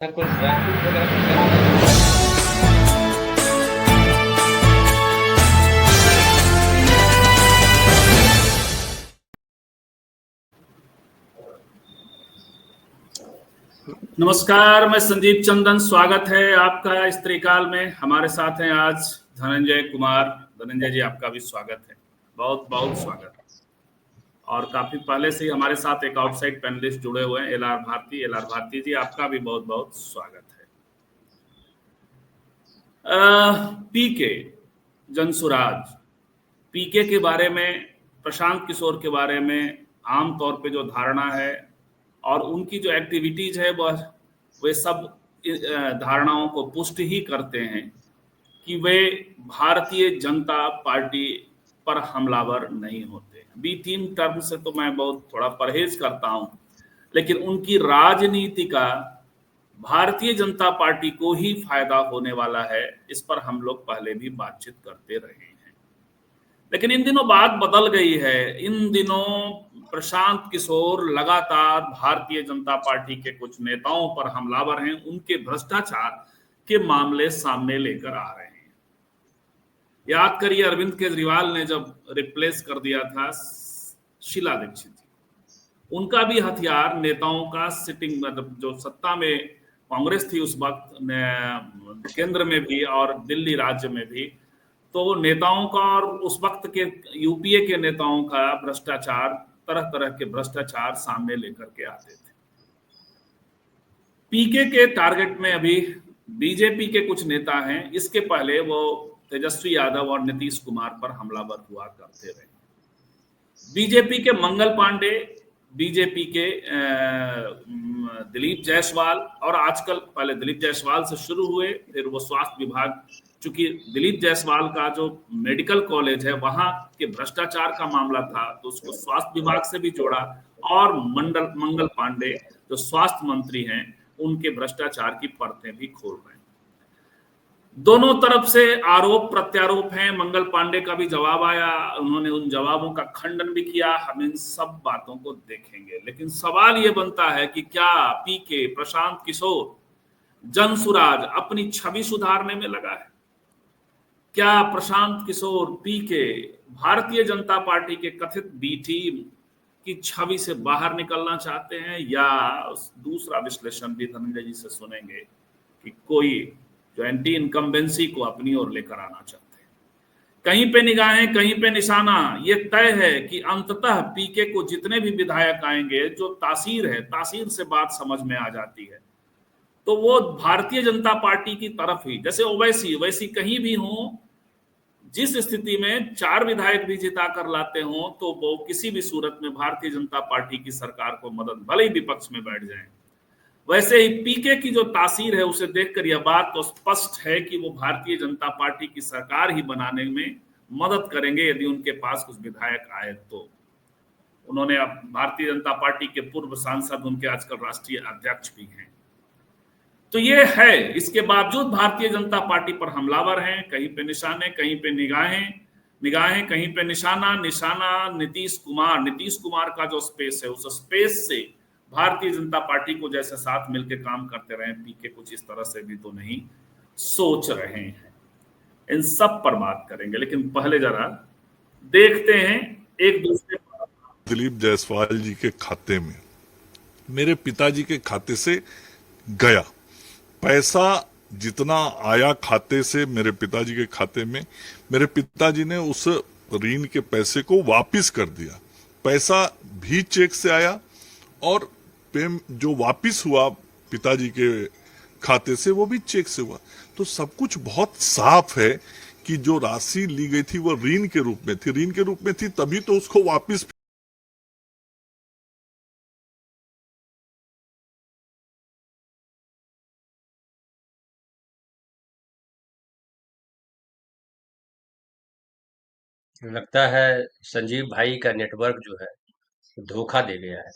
Sir कुछ dry fruit वगैरह कुछ लेना था। नमस्कार, मैं संदीप चंदन। स्वागत है आपका इस त्रिकाल में। हमारे साथ हैं आज धनंजय कुमार। धनंजय जी, आपका भी स्वागत है, बहुत बहुत स्वागत। और काफी पहले से ही हमारे साथ एक आउटसाइड पैनलिस्ट जुड़े हुए हैं, L R Bharati. L R Bharati ji, आपका भी बहुत बहुत स्वागत है। पीके जनसुराज, पीके के बारे में, प्रशांत किशोर के बारे में आमतौर पे जो धारणा है और उनकी जो एक्टिविटीज है वह वे सब धारणाओं को पुष्टि ही करते हैं कि वे भारतीय जनता पार्टी पर हमलावर नहीं होते। बी तीन टर्म से तो मैं बहुत थोड़ा परहेज करता हूं, लेकिन उनकी राजनीति का भारतीय जनता पार्टी को ही फायदा होने वाला है, इस पर हम लोग पहले भी बातचीत करते रहे हैं। लेकिन इन दिनों बात बदल गई है। इन दिनों प्रशांत किशोर लगातार भारतीय जनता पार्टी के कुछ नेताओं पर हमलावर हैं, उनके भ्रष्टाचार के मामले सामने लेकर आ रहे हैं। याद करिए, अरविंद केजरीवाल ने जब रिप्लेस कर दिया था शीला दीक्षित जी, उनका भी हथियार नेताओं का सिटिंग, मतलब जो सत्ता में कांग्रेस थी उस वक्त, केंद्र में भी और दिल्ली राज्य में भी, तो नेताओं का और उस वक्त के यूपीए के नेताओं का भ्रष्टाचार, तरह तरह के भ्रष्टाचार सामने लेकर के आते थे। पीके के टारगेट में अभी बीजेपी के कुछ नेता हैं। इसके पहले वो तेजस्वी यादव और नीतीश कुमार पर हमलावर हुआ करते रहे। बीजेपी के मंगल पांडे, बीजेपी के दिलीप जायसवाल, और आजकल पहले दिलीप जायसवाल से शुरू हुए, फिर वो स्वास्थ्य विभाग, चूंकि दिलीप जायसवाल का जो मेडिकल कॉलेज है वहां के भ्रष्टाचार का मामला था तो उसको स्वास्थ्य विभाग से भी जोड़ा, और मंगल पांडे जो स्वास्थ्य मंत्री हैं उनके भ्रष्टाचार की परतें भी खोल रहे हैं। दोनों तरफ से आरोप प्रत्यारोप हैं। मंगल पांडे का भी जवाब आया, उन्होंने उन जवाबों का खंडन भी किया। हम इन सब बातों को देखेंगे, लेकिन सवाल ये बनता है कि क्या पीके, प्रशांत किशोर, जनसुराज अपनी छवि सुधारने में लगा है? क्या प्रशांत किशोर, पीके भारतीय जनता पार्टी के कथित बी टीम की छवि से बाहर निकलना चाहते हैं, या दूसरा विश्लेषण भी धनंजय जी से सुनेंगे कि कोई जो एंटी इनकम्बेंसी को अपनी ओर लेकर आना चाहते हैं? कहीं पे निगाहें, कहीं पे निशाना। ये तय है कि अंततः पीके को जितने भी विधायक आएंगे, जो तासीर है, तासीर से बात समझ में आ जाती है, तो वो भारतीय जनता पार्टी की तरफ ही, जैसे ओवैसी ओवैसी कहीं भी हो, जिस स्थिति में 4 विधायक भी जिता कर लाते हो, तो वो किसी भी सूरत में भारतीय जनता पार्टी की सरकार को मदद, भले ही विपक्ष में बैठ जाएं। वैसे ही पीके की जो तासीर है, उसे देखकर यह बात तो स्पष्ट है कि वो भारतीय जनता पार्टी की सरकार ही बनाने में मदद करेंगे यदि उनके पास कुछ विधायक आए तो। उन्होंने अब भारतीय जनता पार्टी के पूर्व सांसद, उनके आजकल राष्ट्रीय अध्यक्ष भी हैं। तो ये है, इसके बावजूद भारतीय जनता पार्टी पर हमलावर हैं। कहीं पे निशाने, कहीं पे निगाहें, कहीं पे निशाना नीतीश कुमार का जो स्पेस है, उस स्पेस से भारतीय जनता पार्टी को जैसे साथ मिलकर काम करते रहे, पीके कुछ इस तरह से भी तो नहीं सोच रहे हैं। इन सब पर बात करेंगे, लेकिन पहले जरा देखते हैं एक दूसरे। दिलीप जायसवाल जी के खाते में मेरे पिताजी के खाते से गया पैसा, जितना आया खाते से मेरे पिताजी के खाते में, मेरे पिताजी ने उस ऋण के पैसे को वापस कर दिया। पैसा भी चेक से आया और जो वापस हुआ पिताजी के खाते से, वो भी चेक से हुआ। तो सब कुछ बहुत साफ है कि जो राशि ली गई थी वो ऋण के रूप में थी, ऋण के रूप में थी, तभी तो उसको वापस। लगता है संजीव भाई का नेटवर्क जो है धोखा दे गया है।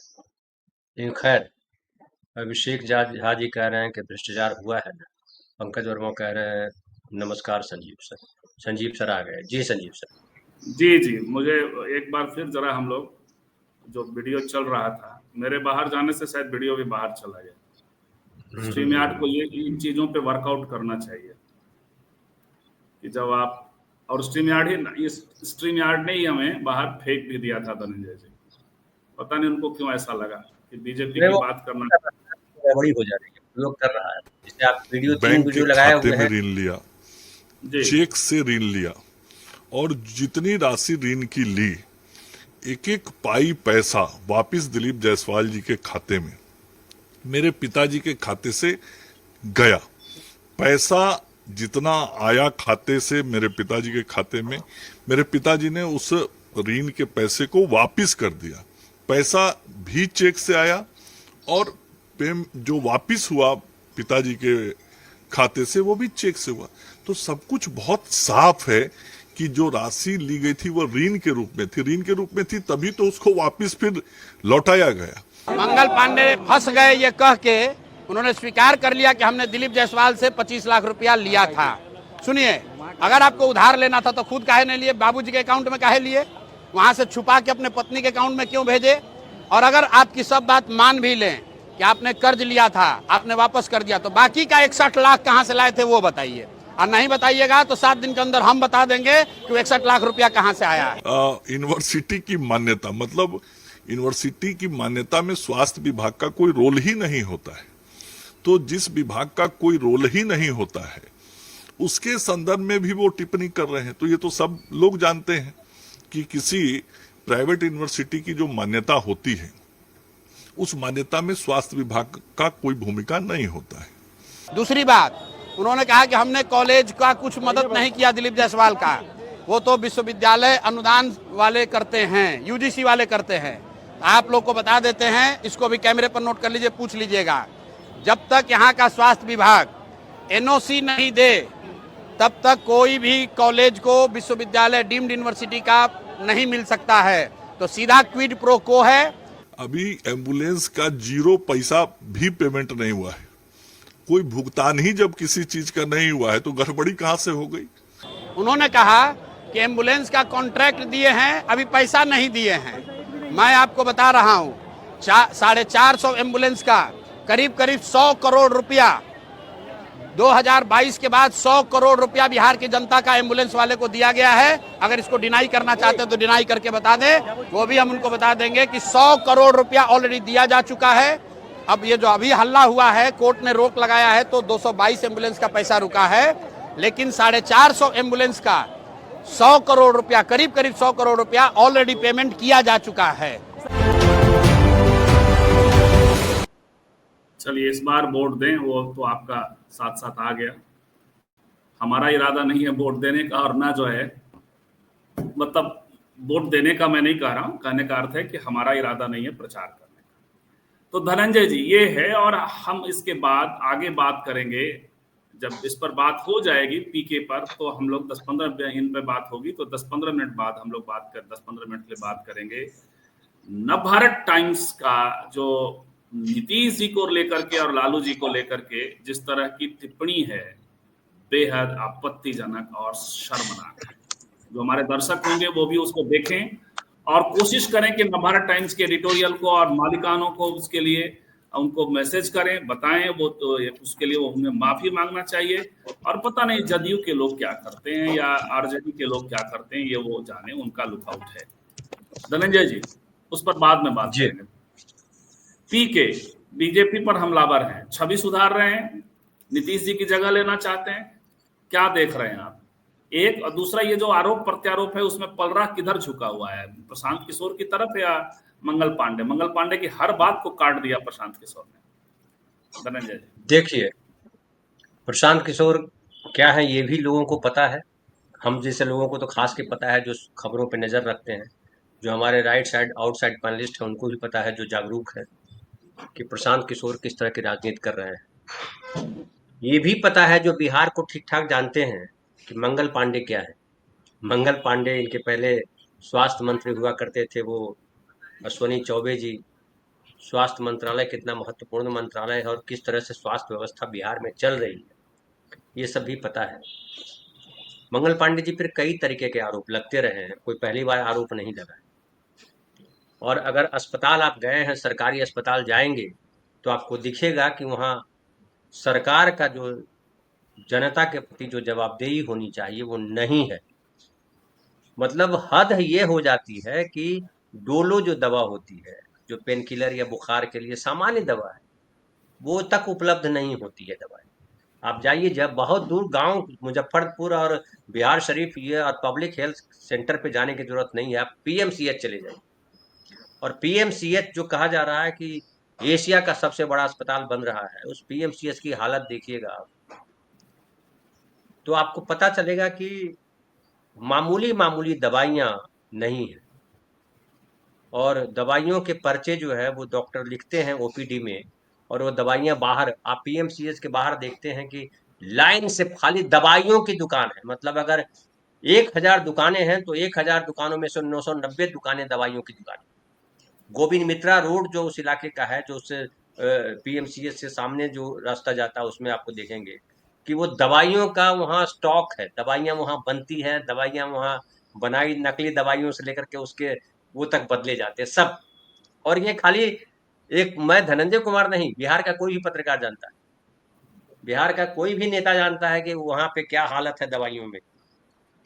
लेकिन खैर, अभिषेक झा जी कह रहे हैं कि भ्रष्टाचार हुआ है ना। पंकज वर्मा कह रहे हैं नमस्कार संजीव सर। संजीव सर आ गए जी। संजीव सर जी जी, मुझे एक बार फिर जरा हम लोग, जो वीडियो चल रहा था, मेरे बाहर जाने से शायद वीडियो भी बाहर चला गया। स्ट्रीम यार्ड को ये इन चीजों पे वर्कआउट करना चाहिए कि जब आप, और स्ट्रीम यार्ड ही, स्ट्रीम यार्ड ने ही हमें बाहर फेंक भी दिया था धनंजय जी। पता नहीं उनको क्यों ऐसा लगा कि बीजेपी अरे की वो बात करना। गड़बड़ी हो जा रही है, प्रयोग कर रहा है। जैसे आप वीडियो, 3 बैंक के वीडियो लगाए खाते हुए में हैं। ऋण लिया, जी चेक से ऋण लिया, और जितनी राशि ऋण की ली, एक एक पाई पैसा वापिस दिलीप जायसवाल जी के खाते में, मेरे पिताजी के खाते से गया। पैसा जितना आया खाते से मेरे पिताजी के खाते में, मेरे पिताजी ने उस ऋण के पैसे को वापिस कर दिया। पैसा भी चेक से आया और जो वापिस हुआ पिताजी के खाते से वो भी चेक से हुआ। तो सब कुछ बहुत साफ है कि जो राशि ली गई थी वो ऋण के रूप में थी, ऋण के रूप में थी, तभी तो उसको वापिस फिर लौटाया गया। मंगल पांडे फंस गए ये कह के उन्होंने स्वीकार कर लिया कि हमने दिलीप जायसवाल से 25 लाख रुपया लिया था। सुनिए, अगर आपको उधार लेना था तो खुद काहे नहीं लिए, बाबूजी के अकाउंट में काहे लिए, वहां से छुपा के अपने पत्नी के अकाउंट में क्यों भेजे? और अगर आपकी सब बात मान भी लें कि आपने कर्ज लिया था, आपने वापस कर दिया, तो बाकी का 61 लाख कहां से लाए थे वो बताइए। और नहीं बताइएगा तो 7 दिन के अंदर हम बता देंगे कि 61 लाख रुपया कहां से आया है। यूनिवर्सिटी की मान्यता, मतलब यूनिवर्सिटी की मान्यता में स्वास्थ्य विभाग का कोई रोल ही नहीं होता है। तो जिस विभाग का कोई रोल ही नहीं होता है उसके संदर्भ में भी वो टिप्पणी कर रहे हैं। तो ये तो सब लोग जानते हैं कि किसी प्राइवेट यूनिवर्सिटी की जो मान्यता होती है उस मान्यता में स्वास्थ्य विभाग का कोई भूमिका नहीं होता है। दूसरी बात, उन्होंने कहा कि हमने कॉलेज का कुछ मदद नहीं किया दिलीप जायसवाल का, वो तो विश्वविद्यालय अनुदान वाले करते हैं, यूजीसी वाले करते हैं। आप लोग को बता देते हैं, इसको भी कैमरे पर नोट कर लीजिए, पूछ लीजिएगा। जब तक यहाँ का स्वास्थ्य विभाग एनओसी नहीं दे तब तक कोई भी कॉलेज को विश्वविद्यालय डीम्ड यूनिवर्सिटी का नहीं मिल सकता है। तो सीधा क्विड प्रो को है। अभी एम्बुलेंस का 0 पैसा भी पेमेंट नहीं हुआ है। कोई भुगतान ही जब किसी चीज का नहीं हुआ है तो गड़बड़ी कहां से हो गई? उन्होंने कहा कि एम्बुलेंस का कॉन्ट्रैक्ट दिए हैं, अभी पैसा नहीं दिए हैं। मैं आपको बता रहा हूँ, 450 एम्बुलेंस का करीब 100 करोड़ रुपया 2022 के बाद 100 करोड़ रुपया बिहार की जनता का एम्बुलेंस वाले को दिया गया है। अगर इसको डिनाई करना चाहते हैं तो डिनाई करके बता दें, वो भी हम उनको बता देंगे कि 100 करोड़ रुपया ऑलरेडी दिया जा चुका है। अब ये जो अभी हल्ला हुआ है, कोर्ट ने रोक लगाया है, तो 222 एम्बुलेंस का पैसा रुका है, लेकिन 450 एम्बुलेंस का 100 करोड़ रुपया, करीब 100 करोड़ रुपया ऑलरेडी पेमेंट किया जा चुका है। चलिए, इस बार वोट दें, वो तो आपका साथ साथ आ गया। हमारा इरादा नहीं है वोट देने का, और ना जो है, मतलब वोट देने का मैं नहीं कह रहा हूं, कहने का अर्थ है कि हमारा इरादा नहीं है प्रचार करने का। तो धनंजय जी ये है, और हम इसके बाद आगे बात करेंगे। जब इस पर बात हो जाएगी पीके पर, तो हम लोग 10-15 इन पे बात होगी, तो 10-15 मिनट बाद हम लोग 10-15 मिनट के लिए बात करेंगे नवभारत टाइम्स का, जो नीतीश जी को लेकर के और लालू जी को लेकर के जिस तरह की टिप्पणी है, बेहद आपत्तिजनक और शर्मनाक है। जो हमारे दर्शक होंगे वो भी उसको देखें और कोशिश करें कि नवभारत टाइम्स के एडिटोरियल को और मालिकानों को उसके लिए उनको मैसेज करें, बताएं। वो तो उसके लिए वो हमें माफी मांगना चाहिए। और पता नहीं जदयू के लोग क्या करते हैं या आरजेडी के लोग क्या करते हैं, ये वो जाने, उनका लुकआउट है। धनंजय जी उस पर बाद में बात करेंगे। पीके बीजेपी पर हमलावर हैं, छवि सुधार रहे हैं, नीतीश जी की जगह लेना चाहते हैं, क्या देख रहे हैं आप? एक, और दूसरा ये जो आरोप प्रत्यारोप है उसमें पलड़ा किधर झुका हुआ है, प्रशांत किशोर की तरफ या मंगल पांडे की हर बात को काट दिया प्रशांत किशोर ने। धनंजय जी देखिए, प्रशांत किशोर क्या है ये भी लोगों को पता है। हम जैसे लोगों को तो खास के पता है, जो खबरों पे नजर रखते हैं। जो हमारे राइट साइड आउटसाइड पैनलिस्ट है उनको भी पता है, जो जागरूक है, कि प्रशांत किशोर किस तरह की राजनीति कर रहे हैं। ये भी पता है, जो बिहार को ठीक ठाक जानते हैं, कि मंगल पांडे क्या है। मंगल पांडे इनके पहले स्वास्थ्य मंत्री हुआ करते थे, वो अश्विनी चौबे जी। स्वास्थ्य मंत्रालय कितना महत्वपूर्ण मंत्रालय है और किस तरह से स्वास्थ्य व्यवस्था बिहार में चल रही है, ये सब भी पता है। मंगल पांडे जी पर कई तरीके के आरोप लगते रहे हैं, कोई पहली बार आरोप नहीं लगा। और अगर अस्पताल आप गए हैं, सरकारी अस्पताल जाएंगे, तो आपको दिखेगा कि वहाँ सरकार का जो जनता के प्रति जो जवाबदेही होनी चाहिए वो नहीं है। मतलब हद ये हो जाती है कि डोलो जो दवा होती है, जो पेन किलर या बुखार के लिए सामान्य दवा है, वो तक उपलब्ध नहीं होती है दवाएं। आप जाइए, जब बहुत दूर गांव मुजफ्फरपुर और बिहार शरीफ ये और पब्लिक हेल्थ सेंटर पे जाने की जरूरत नहीं है, आप पीएमसीएच चले जाइए। और पीएमसीएच जो कहा जा रहा है कि एशिया का सबसे बड़ा अस्पताल बन रहा है, उस पीएमसीएच की हालत देखिएगा आप, तो आपको पता चलेगा कि मामूली मामूली दवाइयाँ नहीं है। और दवाइयों के पर्चे जो है वो डॉक्टर लिखते हैं ओपीडी में, और वो दवाइयाँ बाहर, आप पीएमसीएच के बाहर देखते हैं कि लाइन से खाली दवाइयों की दुकान है। मतलब अगर 1000 दुकानें हैं तो 1000 दुकानों में से 990 दुकानें दवाइयों की दुकान। गोविंद मित्रा रोड जो उस इलाके का है, जो उससे पीएमसीएच से सामने जो रास्ता जाता है, उसमें आपको देखेंगे कि वो दवाइयों का वहाँ स्टॉक है, दवाइयाँ वहाँ बनती हैं, दवाइयाँ वहाँ बनाई, नकली दवाइयों से लेकर के उसके वो तक बदले जाते हैं सब। और ये खाली एक मैं धनंजय कुमार नहीं, बिहार का कोई भी पत्रकार जानता है, बिहार का कोई भी नेता जानता है कि वहाँ पे क्या हालत है दवाइयों में।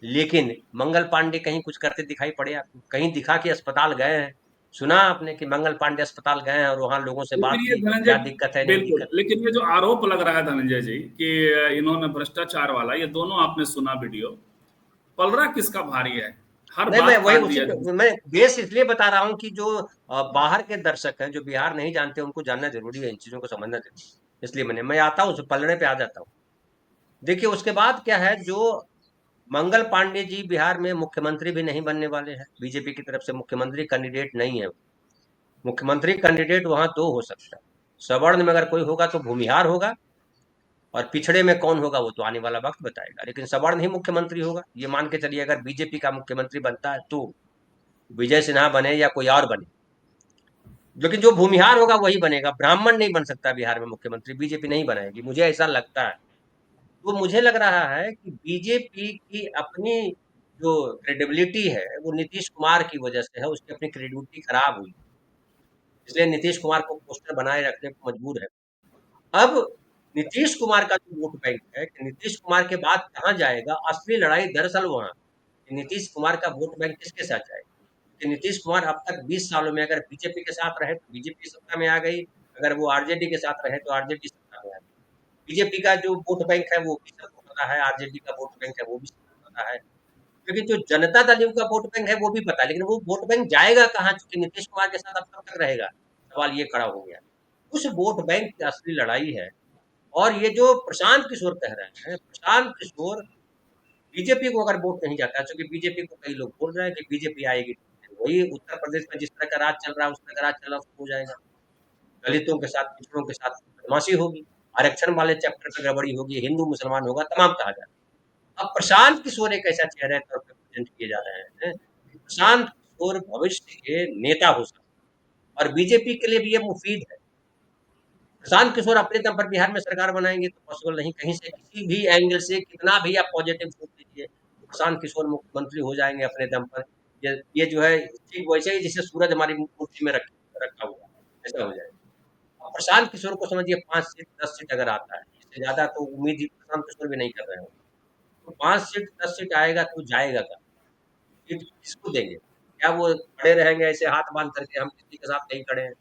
लेकिन मंगल पांडे कहीं कुछ करते दिखाई पड़े आपको? कहीं दिखा कि अस्पताल गए हैं? सुना आपने कि मंगल पांडे अस्पताल गए हैं और वहां लोगों से बात लेकिन ये की, धनंजय, क्या दिक्कत है नहीं बिल्कुल, दिक्कत? लेकिन ये जो आरोप लग रहा है धनंजय जी कि इन्होंने भ्रष्टाचार वाला, ये दोनों आपने सुना वीडियो, पलड़ा किसका भारी है? हर नहीं, मैं बात वही काट उसी दिया पे जाए। मैं बेस इसलिए बता रहा हूँ कि जो बाहर के दर्शक हैं, जो बिहार नहीं जानते, उनको जानना जरूरी है, इन चीजों को समझना जरूरी है। इसलिए मैं आता हूँ, पलड़े पे आ जाता हूँ। देखिए उसके बाद क्या है, जो मंगल पांडे जी बिहार में मुख्यमंत्री भी नहीं बनने वाले हैं, बीजेपी की तरफ से मुख्यमंत्री कैंडिडेट नहीं है। मुख्यमंत्री कैंडिडेट वहां दो हो सकता है, सवर्ण में अगर कोई होगा तो भूमिहार होगा, और पिछड़े में कौन होगा वो तो आने वाला वक्त बताएगा। लेकिन सवर्ण ही मुख्यमंत्री होगा, ये मान के चलिए। अगर बीजेपी का मुख्यमंत्री बनता है तो विजय सिन्हा बने या कोई और बने, लेकिन जो भूमिहार होगा वही बनेगा। ब्राह्मण नहीं बन सकता बिहार में मुख्यमंत्री, बीजेपी नहीं बनाएगी, मुझे ऐसा लगता है। तो मुझे लग रहा है कि बीजेपी की अपनी जो क्रेडिबिलिटी है वो नीतीश कुमार की वजह से है, उसकी अपनी क्रेडिबिलिटी खराब हुई, इसलिए नीतीश कुमार को पोस्टर बनाए रखने को मजबूर है। अब नीतीश कुमार का जो वोट बैंक है, कि नीतीश कुमार के बाद कहाँ जाएगा, असली लड़ाई दरअसल वहां, कि नीतीश कुमार का वोट बैंक किसके साथ जाएगा। कि नीतीश कुमार अब तक 20 सालों में अगर बीजेपी के साथ रहे तो बीजेपी सत्ता में आ गई, अगर वो आरजेडी के साथ रहे तो आरजेडी सत्ता में आ गई। बीजेपी का जो वोट बैंक है वो भी सबको पता है, आरजेडी का वोट बैंक है वो भी सबको पता है, क्योंकि जो जनता दल का वोट बैंक है वो भी पता है। लेकिन वो वोट बैंक जाएगा कहाँ, चूंकि नीतीश कुमार के साथ अब कब तक रहेगा, सवाल ये खड़ा हो गया। उस वोट बैंक की असली लड़ाई है। और ये जो प्रशांत किशोर कह रहे हैं, प्रशांत किशोर बीजेपी को अगर वोट नहीं जाता, क्योंकि बीजेपी को कई लोग बोल रहे हैं कि बीजेपी आएगी, वही उत्तर प्रदेश में जिस तरह का राज चल रहा है उस तरह का राज चल रहा हो जाएगा। दलितों के साथ, पिछड़ों के साथ बदमाशी होगी, आरक्षण वाले चैप्टर पर गड़बड़ी होगी, हिंदू मुसलमान होगा, तमाम कहा जाए। अब प्रशांत किशोर एक ऐसा चेहरा है तौर पर प्रेजेंट किए जा रहे हैं, प्रशांत किशोर भविष्य के नेता हो सकते हैं और बीजेपी के लिए भी ये मुफीद है। प्रशांत किशोर अपने दम पर बिहार में सरकार बनाएंगे तो पॉसिबल नहीं, कहीं से किसी भी एंगल से कितना भी आप पॉजिटिव सोच लीजिए, प्रशांत किशोर मुख्यमंत्री हो जाएंगे अपने दम पर। ये जो है ठीक वैसे ही जिसे सूरज हमारी मूर्ति में रखा हुआ है, ऐसा हो जाएगा। और प्रशांत किशोर को समझिए 5 सीट 10 सीट अगर आता है, इससे ज्यादा तो उम्मीद ही प्रशांत किशोर भी नहीं कर रहे हो। तो 5 सीट 10 सीट आएगा तो जाएगा का सीट किसको देंगे? क्या वो खड़े रहेंगे ऐसे हाथ बांध करके हम किसी के साथ नहीं खड़े हैं,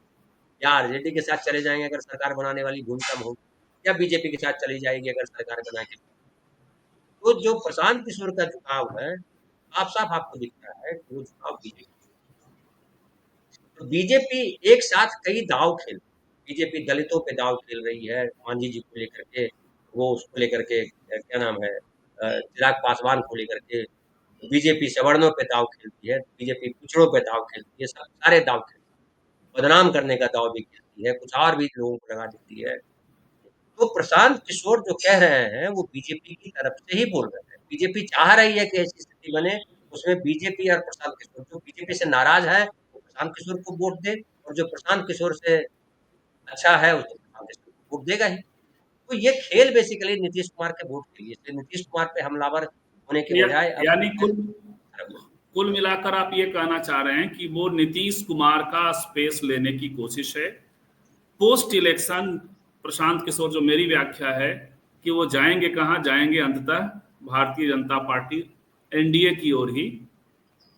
या आरजेडी के साथ चले जाएंगे अगर सरकार बनाने वाली भूमिका में होगी, या बीजेपी के साथ चली जाएगी अगर सरकार बना के। तो जो प्रशांत किशोर का झुकाव है, साफ साफ आपको दिखता है कि वो झुकाव बीजेपी। तो बीजेपी एक साथ कई दाव खेल, बीजेपी दलितों पे दाव खेल रही है, मांझी जी को लेकर के, वो उसको लेकर के क्या नाम है, चिराग पासवान को लेकर के, बीजेपी सवर्णों पे दाव खेलती है, बीजेपी पिछड़ों पे दाव खेलती है, सब सारे दाव खेलती है, बदनाम करने का दाव भी खेलती है, कुछ और भी लोगों को लगा देती है। तो प्रशांत किशोर जो कह रहे हैं वो बीजेपी की तरफ से ही बोल रहे हैं। बीजेपी चाह रही है कि ऐसी स्थिति बने, उसमें बीजेपी और प्रशांत किशोर, जो बीजेपी से नाराज है वो प्रशांत किशोर को वोट दे, और जो प्रशांत किशोर से अच्छा है उसको प्रशांत किशोर को वोट देगा ही। तो ये खेल बेसिकली नीतीश कुमार के वोट के लिए, इसलिए नीतीश कुमार पे हमलावर होने के बजाय अब यानी कुल कुल मिलाकर आप ये कहना चाह रहे हैं कि वो नीतीश कुमार का स्पेस लेने की कोशिश है, पोस्ट इलेक्शन प्रशांत किशोर, जो मेरी व्याख्या है कि वो जाएंगे कहाँ, जाएंगे अंततः भारतीय जनता पार्टी एनडीए की ओर ही।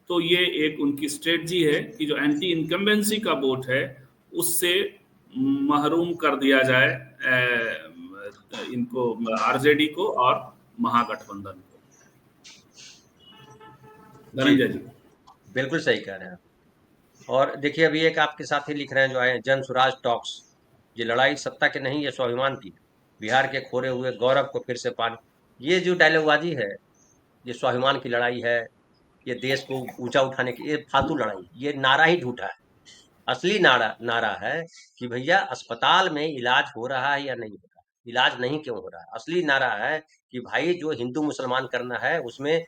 तो ये एक उनकी स्ट्रेटजी है कि जो एंटी इनकम्बेंसी का वोट है उससे महरूम कर दिया जाए इनको, आरजेडी को और महागठबंधन को। जी धनंजय जी। बिल्कुल सही कह रहे हैं आप। और देखिए अभी एक आपके साथी लिख रहे हैं जो आए हैं, जन स्वराज टॉक्स, ये लड़ाई सत्ता की नहीं, ये स्वाभिमान की। बिहार के खोए हुए गौरव को फिर से पाने, ये जो डायलॉगबाजी है, ये स्वाभिमान की लड़ाई है, ये देश को ऊंचा उठाने की, ये फालतू लड़ाई, ये नारा ही झूठा है। असली नारा नारा है कि भैया अस्पताल में इलाज हो रहा है या नहीं हो रहा, इलाज नहीं क्यों हो रहा है। असली नारा है कि भाई जो हिंदू मुसलमान करना है उसमें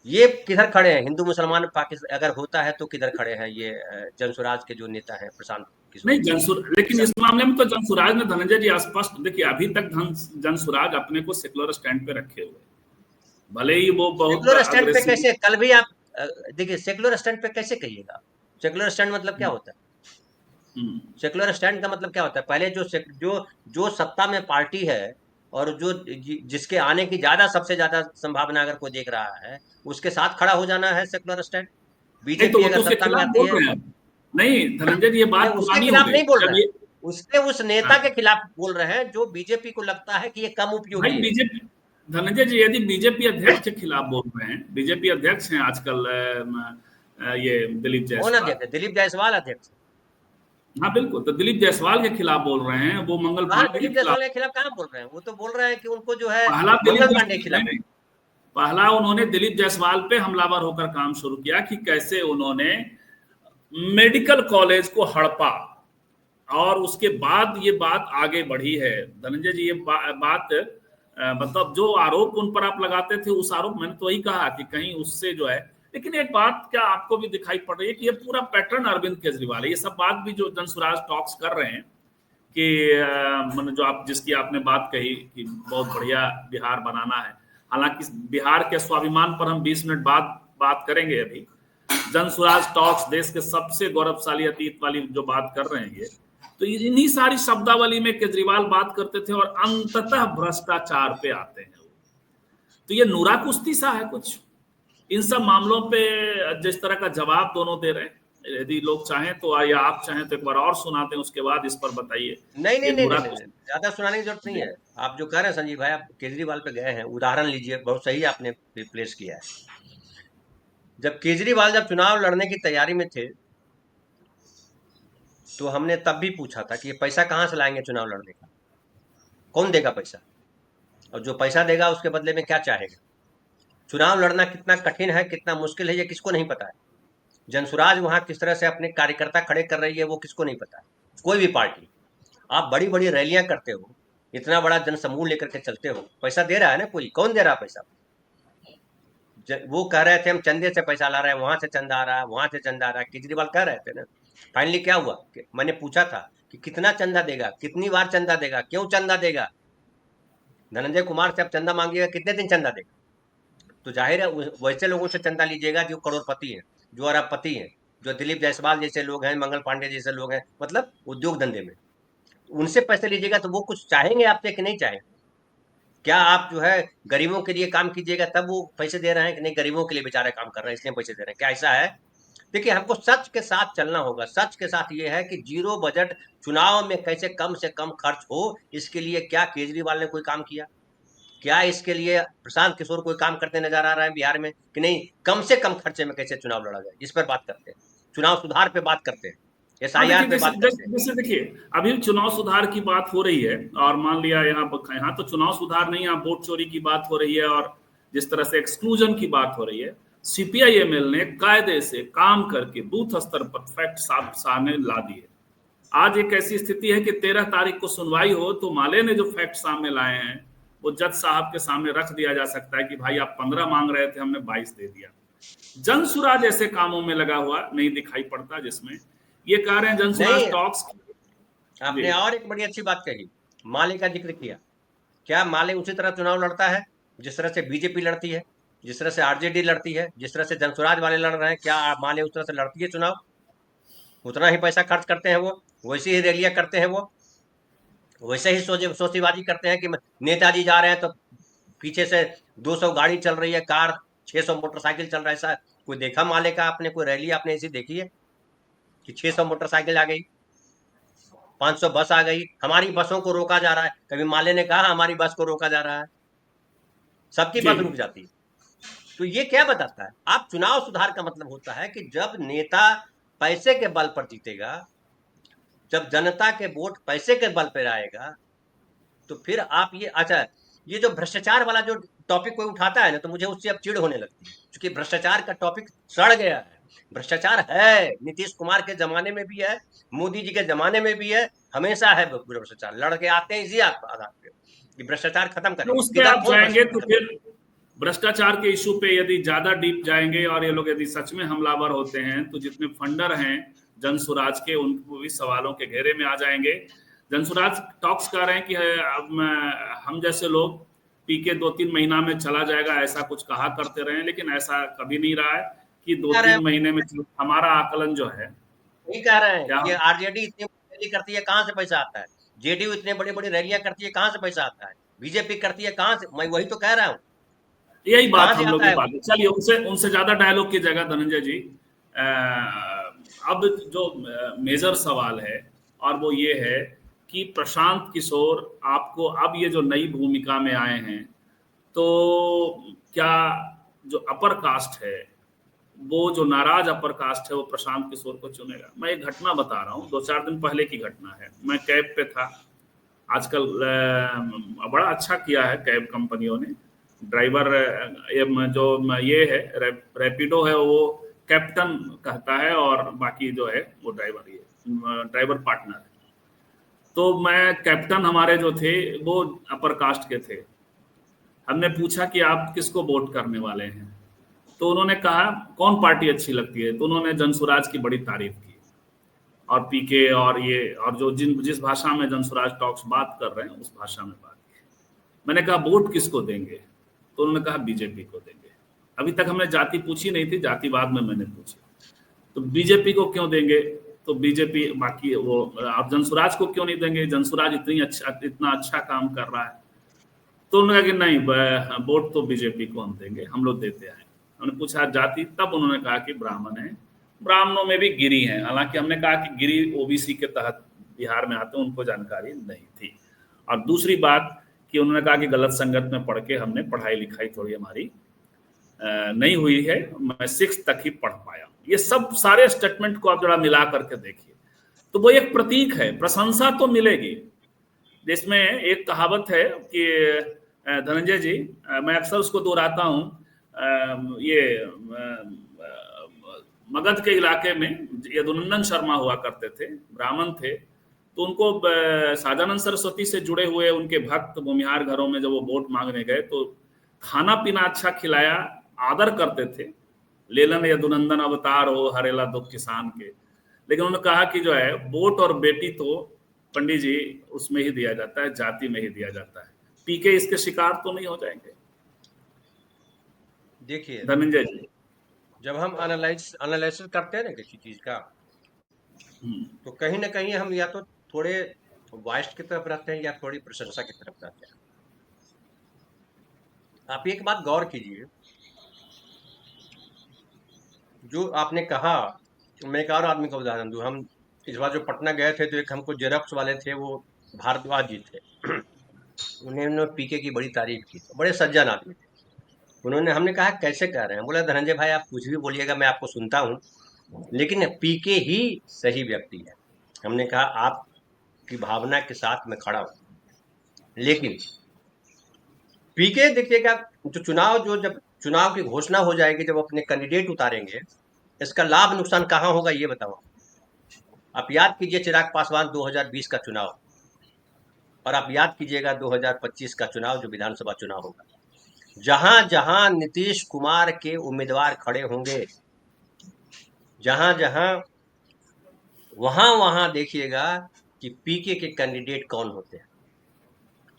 ये किधर खड़े हैं, हिंदू मुसलमान पाकिस्तान अगर होता है तो किधर खड़े हैं ये जनसुराज के जो नेता हैं प्रशांत किशोर। नहीं, लेकिन इस मामले में तो जनसुराज ने, धनंजय जी, स्पष्ट देखिए, अभी तक जनसुराज अपने को सेकुलर स्टैंड पे रखे हुए, भले ही वो बहुत सेकुलर स्टैंड पे अग्रेसिव। कैसे, कल भी आप देखिए सेकुलर स्टैंड पे कैसे कहिएगा। सेकुलर स्टैंड मतलब क्या होता है? सेकुलर स्टैंड का मतलब क्या होता है? पहले जो सत्ता में पार्टी है और जो जिसके आने की सबसे ज्यादा संभावना अगर कोई देख रहा है, उसके साथ खड़ा हो जाना है सेकुलर स्टैंड। नहीं तो बीजेपी वो तो अगर उसके सत्ता में खिलाफ आती बोल है, रहे हैं। नहीं धनंजय जी, ये बात उसके पुरानी हो खिलाफ गई नहीं बोल जब रहे ये। हैं, उसके उस नेता हाँ, के खिलाफ बोल रहे हैं जो बीजेपी को लगता है कि ये कम भाई उपयोगी है। बीजेपी, धनंजय जी, यदि बीजेपी अध्यक्ष के खिलाफ बोल रहे हैं, बीजेपी अध्यक्ष हैं आजकल ये दिलीप कौन जायसवाल। अध्यक्ष है? दिलीप जायसवाल अध्यक्ष है। हाँ बिल्कुल, तो दिलीप जायसवाल के खिलाफ बोल रहे हैं, वो मंगल कहा पांडे के दिलीप खिलाफ। जायसवाल के खिलाफ कहाँ बोल रहे हैं? वो तो बोल रहे हैं कि उनको जो है पहला मंगल दिलीप पांडे के खिलाफ। नहीं, पहला उन्होंने दिलीप जायसवाल पे हमलावर होकर काम शुरू किया कि कैसे उन्होंने मेडिकल कॉलेज को हड़पा, और उसके बाद ये बात आगे बढ़ी है। धनंजय जी, ये बात मतलब जो आरोप उन पर आप लगाते थे, उस आरोप, मैंने तो वही कहा कि कहीं उससे जो है। लेकिन एक बात क्या आपको भी दिखाई पड़ रही है कि ये पूरा पैटर्न अरविंद केजरीवाल है। ये सब बात भी जो जनसुराज टॉक्स कर रहे हैं कि मतलब जो आप जिसकी आपने बात कही कि बहुत बढ़िया बिहार बनाना है, हालांकि बिहार के स्वाभिमान पर हम 20 मिनट बाद बात करेंगे। अभी जनसुराज टॉक्स देश के सबसे गौरवशाली अतीत वाली जो बात कर रहे हैं ये, तो इन्हीं सारी शब्दावली में केजरीवाल बात करते थे और अंततः भ्रष्टाचार पे आते हैं। तो ये नूरा कुश्ती सा है कुछ इन सब मामलों पे। जिस तरह का जवाब दोनों दे रहे हैं, यदि लोग चाहें तो, या आप चाहें तो एक बार और सुनाते हैं, उसके बाद इस पर बताइए। नहीं नहीं ये नहीं नूरा नहीं नहीं, ज्यादा सुनाने की जरूरत नहीं है। आप जो कह रहे हैं संजीव भाई, आप केजरीवाल पे गए हैं, उदाहरण लीजिए, बहुत सही आपने रिप्लेस किया है। जब केजरीवाल जब चुनाव लड़ने की तैयारी में थे, तो हमने तब भी पूछा था कि ये पैसा कहाँ से लाएंगे चुनाव लड़ने का, कौन देगा पैसा, और जो पैसा देगा उसके बदले में क्या चाहेगा। चुनाव लड़ना कितना कठिन है, कितना मुश्किल है, ये किसको नहीं पता है। जनसुराज वहां किस तरह से अपने कार्यकर्ता खड़े कर रही है, वो किसको नहीं पता है। कोई भी पार्टी, आप बड़ी बड़ी रैलियां करते हो, इतना बड़ा जनसमूह लेकर के चलते हो, पैसा दे रहा है ना कोई, कौन दे रहा है पैसा? वो कह रहे थे हम चंदे से पैसा ला रहे हैं, वहां से चंदा आ रहा है, वहां से चंदा आ रहा है, केजरीवाल कह रहे थे ना। फाइनली क्या हुआ कि मैंने पूछा था कि कितना चंदा देगा, कितनी बार चंदा देगा, क्यों चंदा देगा। धनंजय कुमार से आप चंदा मांगिएगा, कितने दिन चंदा देगा? तो जाहिर है वैसे लोगों से चंदा लीजिएगा जो करोड़पति हैं, जो अरबपति हैं, जो दिलीप जायसवाल जैसे लोग हैं, मंगल पांडे जैसे लोग हैं, मतलब उद्योग धंधे में, उनसे पैसे लीजिएगा। तो वो कुछ चाहेंगे आपसे कि नहीं चाहेंगे? क्या आप जो है गरीबों के लिए काम कीजिएगा तब वो पैसे दे रहे हैं कि नहीं, गरीबों के लिए बेचारे काम कर रहे हैं इसलिए पैसे दे रहे हैं, क्या ऐसा है? देखिए हमको सच के साथ चलना होगा। सच के साथ ये है कि जीरो बजट चुनाव में कैसे कम से कम खर्च हो, इसके लिए क्या केजरीवाल ने कोई काम किया? क्या इसके लिए प्रशांत किशोर कोई काम करते नजर आ रहा है बिहार में कि नहीं? कम से कम खर्चे में कैसे चुनाव लड़ा जाए, इस पर बात करते हैं। चुनाव सुधार पे बात करते हैं, हाँ SIR देखिए, पे जैसे बात करते हैं। जैसे देखिए, अभी चुनाव सुधार की बात हो रही है, और मान लिया यहाँ तो चुनाव सुधार नहीं, यहाँ वोट चोरी की बात हो रही है, और जिस तरह से एक्सक्लूजन की बात हो रही है, CPI-ML ने कायदे से काम करके बूथ स्तर पर फैक्ट सामने ला दिए। आज एक ऐसी स्थिति है कि 13 तारीख को सुनवाई हो तो माले ने जो फैक्ट सामने लाए हैं वो जज साहब के सामने रख दिया जा सकता है कि भाई आप 15 मांग रहे थे, हमने 22 दे दिया। जनसुराज ऐसे कामों में लगा हुआ नहीं दिखाई पड़ता, जिसमें ये कह रहे हैं जनसुराज नहीं, टॉक्स। आपने और एक बड़ी अच्छी बात कही, माले का जिक्र किया। क्या माले उसी तरह चुनाव लड़ता है जिस तरह से बीजेपी लड़ती है, जिस तरह से आरजेडी लड़ती है, जिस तरह से जनसुराज वाले लड़ रहे हैं? क्या माले उस तरह से लड़ती है चुनाव? उतना ही पैसा खर्च करते हैं वो, वैसी ही रैलियां करते हैं वो। वैसे ही सोचीबाजी करते हैं कि नेताजी जा रहे हैं तो पीछे से 200 गाड़ी चल रही है, कार 600 मोटरसाइकिल चल रहा है। ऐसा कोई देखा माले का आपने? कोई रैली आपने ऐसी देखी है कि 600 मोटरसाइकिल आ गई, 500 बस आ गई? हमारी बसों को रोका जा रहा है। कभी माले ने कहा हमारी बस को रोका जा रहा है? सबकी जी। बस रुक जाती है। तो ये क्या बताता है? आप चुनाव सुधार का मतलब होता है कि जब नेता पैसे के बल पर जीतेगा, जब जनता के वोट पैसे के बल पर आएगा, तो फिर आप ये अच्छा, ये जो भ्रष्टाचार वाला जो टॉपिक कोई उठाता है ना, तो मुझे उससे अब चिढ़ होने लगती है, क्योंकि भ्रष्टाचार का टॉपिक सड़ गया है। भ्रष्टाचार है, नीतीश कुमार के जमाने में भी है, मोदी जी के जमाने में भी है, हमेशा है भ्रष्टाचार। लड़के आते हैं इसी आधार पे कि भ्रष्टाचार खत्म तो करेंगे। उस पे किधर आप कौन जाएंगे भ्रष्टाचार तो खत्म? फिर भ्रष्टाचार के इशू पे यदि ज्यादा डीप जाएंगे और ये लोग यदि सच में हमलावर होते हैं तो जितने फंडर हैं जनसुराज के, उनको भी सवालों के घेरे में आ जाएंगे। जनसुराज टॉक्स कर रहे हैं कि अब हम जैसे लोग पीके 2-3 महीना में चला जाएगा, ऐसा कुछ कहा करते रहे, लेकिन ऐसा कभी नहीं रहा है कि दो कह रहे तीन हैं, महीने में हमारा आकलन जो है वही कह रहे हैं। क्या। ये आरजेडी इतनी बड़ी रैली करती है, कहाँ से पैसा आता है? जेडीयू इतने बड़ी बड़ी रैलियां करती है, कहाँ से पैसा आता है? बीजेपी करती है, कहाँ से? मैं वही तो कह रहा हूँ, यही बात कहाँ से हम लोग आता भी है वो? बात है। चलिए उनसे उनसे ज्यादा डायलॉग की जगह धनंजय जी, अब जो मेजर सवाल है और वो ये है कि प्रशांत किशोर आपको अब ये जो नई भूमिका में आए हैं, तो क्या जो अपर कास्ट है, वो जो नाराज अपर कास्ट है, वो प्रशांत किशोर को चुनेगा? मैं एक घटना बता रहा हूँ, 2-4 दिन पहले की घटना है। मैं कैब पे था। आजकल बड़ा अच्छा किया है कैब कंपनियों ने। ड्राइवर जो ये है रैपिडो है, वो कैप्टन कहता है और बाकी जो है वो ड्राइवर, ये ड्राइवर पार्टनर है। तो मैं कैप्टन, हमारे जो थे वो अपर कास्ट के थे। हमने पूछा कि आप किसको वोट करने वाले हैं, तो उन्होंने कहा कौन पार्टी अच्छी लगती है, तो उन्होंने जनसुराज की बड़ी तारीफ की और पीके और ये और जो जिस भाषा में जनसुराज टॉक्स बात कर रहे हैं उस भाषा में बात की। मैंने कहा वोट किसको देंगे, तो उन्होंने कहा बीजेपी को देंगे। अभी तक हमने जाति पूछी नहीं थी, जाति बाद में मैंने पूछी। तो बीजेपी को क्यों देंगे, तो बीजेपी बाकी वो, आप जनसुराज को क्यों नहीं देंगे, जनसुराज इतना अच्छा काम कर रहा है। तो उन्होंने कहा कि नहीं, वोट तो बीजेपी को हम देंगे, हम लोग देते आए। हमने पूछा जाति, तब उन्होंने कहा कि ब्राह्मण है, ब्राह्मणों में भी गिरी हैं। हालांकि हमने कहा कि गिरी ओबीसी के तहत बिहार में आते हैं, उनको जानकारी नहीं थी। और दूसरी बात कि उन्होंने कहा कि गलत संगत में पढ़ के हमने पढ़ाई लिखाई थोड़ी हमारी नहीं हुई है, मैं 6 तक ही पढ़ पाया। ये सब सारे स्टेटमेंट को आप जरा मिला करके देखिए, तो वो एक प्रतीक है, प्रशंसा तो मिलेगी। जिसमें एक कहावत है कि धनंजय जी, मैं अक्सर उसको दोहराता हूँ, ये मगध के इलाके में यदुनंदन शर्मा हुआ करते थे, ब्राह्मण थे। तो उनको साजानंद सरस्वती से जुड़े हुए उनके भक्त भूमिहार घरों में जब वो वोट मांगने गए तो खाना पीना अच्छा खिलाया, आदर करते थे। लेलन यदुनंदन अवतार हो, हरेला दुख किसान के। लेकिन उन्होंने कहा कि जो है वोट और बेटी तो पंडित जी उसमें ही दिया जाता है, जाति में ही दिया जाता है। पीके इसके शिकार तो नहीं हो जाएंगे देखिए, धनंजय जी? जब हम एनालिसिस करते हैं ना किसी चीज का, तो कहीं ना कहीं हम या तो थोड़े वाइस्ट की तरफ रहते हैं या थोड़ी प्रशंसा की तरफ रहते हैं। आप एक बात गौर कीजिए, जो आपने कहा, मैं एक और आदमी का उदाहरण दूं। हम इस बार जो पटना गए थे, तो एक हमको जेरॉक्स वाले थे, वो भारद्वाज जी थे। उन्होंने पीके की बड़ी तारीफ की, बड़े सज्जन आदमी थे। उन्होंने, हमने कहा कैसे कह रहे हैं? बोला धनंजय भाई आप कुछ भी बोलिएगा, मैं आपको सुनता हूँ, लेकिन पीके ही सही व्यक्ति है। हमने कहा आपकी भावना के साथ मैं खड़ा हूँ, लेकिन पीके देखिएगा, जो जब चुनाव की घोषणा हो जाएगी, जब अपने कैंडिडेट उतारेंगे, इसका लाभ नुकसान कहाँ होगा ये बताओ। आप याद कीजिए चिराग पासवान 2020 का चुनाव, और आप याद कीजिएगा 2025 का चुनाव जो विधानसभा चुनाव होगा। जहां जहां नीतीश कुमार के उम्मीदवार खड़े होंगे, जहां जहां, वहां वहां देखिएगा कि पीके के कैंडिडेट कौन होते हैं।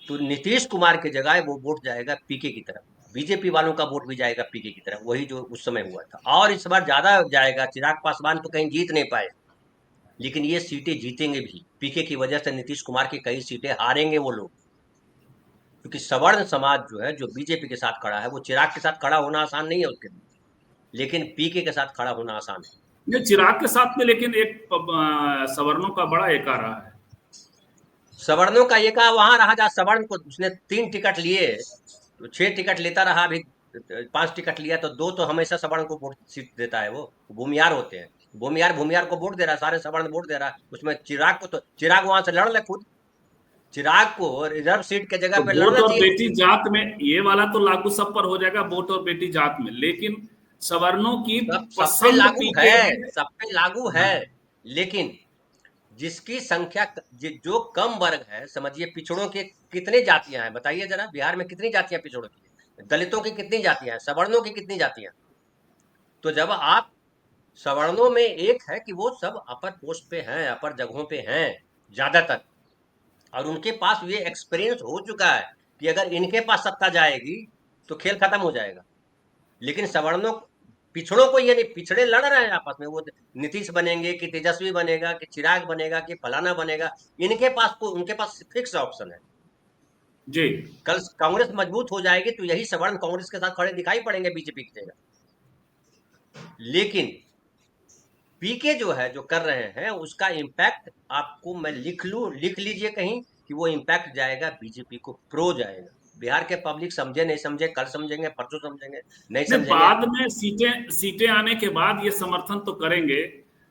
तो नीतीश कुमार के जगह वो वोट जाएगा पीके की तरफ, बीजेपी वालों का वोट भी जाएगा पीके की तरफ, वही जो उस समय हुआ था। और इस बार ज्यादा जाएगा। चिराग पासवान तो कहीं जीत नहीं पाए, लेकिन ये सीटें जीतेंगे भी। पीके की वजह से नीतीश कुमार की कई सीटें हारेंगे वो लोग, क्योंकि सवर्ण समाज जो है, जो बीजेपी के साथ खड़ा है, वो चिराग के साथ खड़ा होना आसान नहीं है उसके लिए, लेकिन पीके के साथ खड़ा होना आसान है। नहीं, चिराग के साथ में लेकिन एक सवर्णों का बड़ा एक आ रहा है। सवर्णों का ये कहा वहां रहा जहाँ सवर्ण को उसने 3 टिकट लिए, तो 6 टिकट लेता रहा, अभी 5 टिकट लिया, तो 2 तो हमेशा सवर्ण को वोट सीट देता है, वो भूमियार होते हैं। भूमियार भूमियार को वोट दे रहा है, सारे सवर्ण वोट दे रहा है उसमें। चिराग को तो चिराग वहां से लड़ ले खुद, चिराग को रिजर्व सीट के जगह तो पे वोट लड़ना और चाहिए। बेटी जात में ये वाला तो लागू सब पर हो जाएगा, वोट और बेटी जात में, लेकिन सवर्णों की सब पे पसंद लागू पीके है, में। सब पे लागू हाँ, है, लेकिन जिसकी संख्या जो कम वर्ग है, समझिए पिछड़ों के कितने जातियां हैं बताइए जरा, बिहार में कितनी जातियां पिछड़ों की हैं? दलितों की कितनी जातियां हैं? सवर्णों की कितनी जातियां? तो जब आप सवर्णों में एक है कि वो सब अपर पोस्ट पे हैं, अपर जगहों पे हैं ज्यादातर, और उनके पास ये एक्सपीरियंस हो चुका है कि अगर इनके पास सत्ता जाएगी तो खेल खत्म हो जाएगा। लेकिन सवर्णों पिछड़ों को ये नहीं, पिछड़े लड़ रहे हैं आपस में, वो नीतीश बनेंगे कि तेजस्वी बनेगा कि चिराग बनेगा कि फलाना बनेगा, इनके पास को उनके पास फिक्स ऑप्शन है। जी। कल कांग्रेस मजबूत हो जाएगी तो यही सवर्ण कांग्रेस के साथ खड़े दिखाई पड़ेंगे बीजेपी की जगह। लेकिन पीके जो है जो कर रहे हैं उसका इम्पैक्ट आपको मैं लिख लीजिए कहीं कि वो इम्पैक्ट जाएगा बीजेपी को, प्रो जाएगा। बिहार के पब्लिक समझे नहीं समझे, कल समझेंगे, परसों समझेंगे, नहीं नहीं, समझेंगे। बाद में सीटें सीटें आने के बाद ये समर्थन तो करेंगे,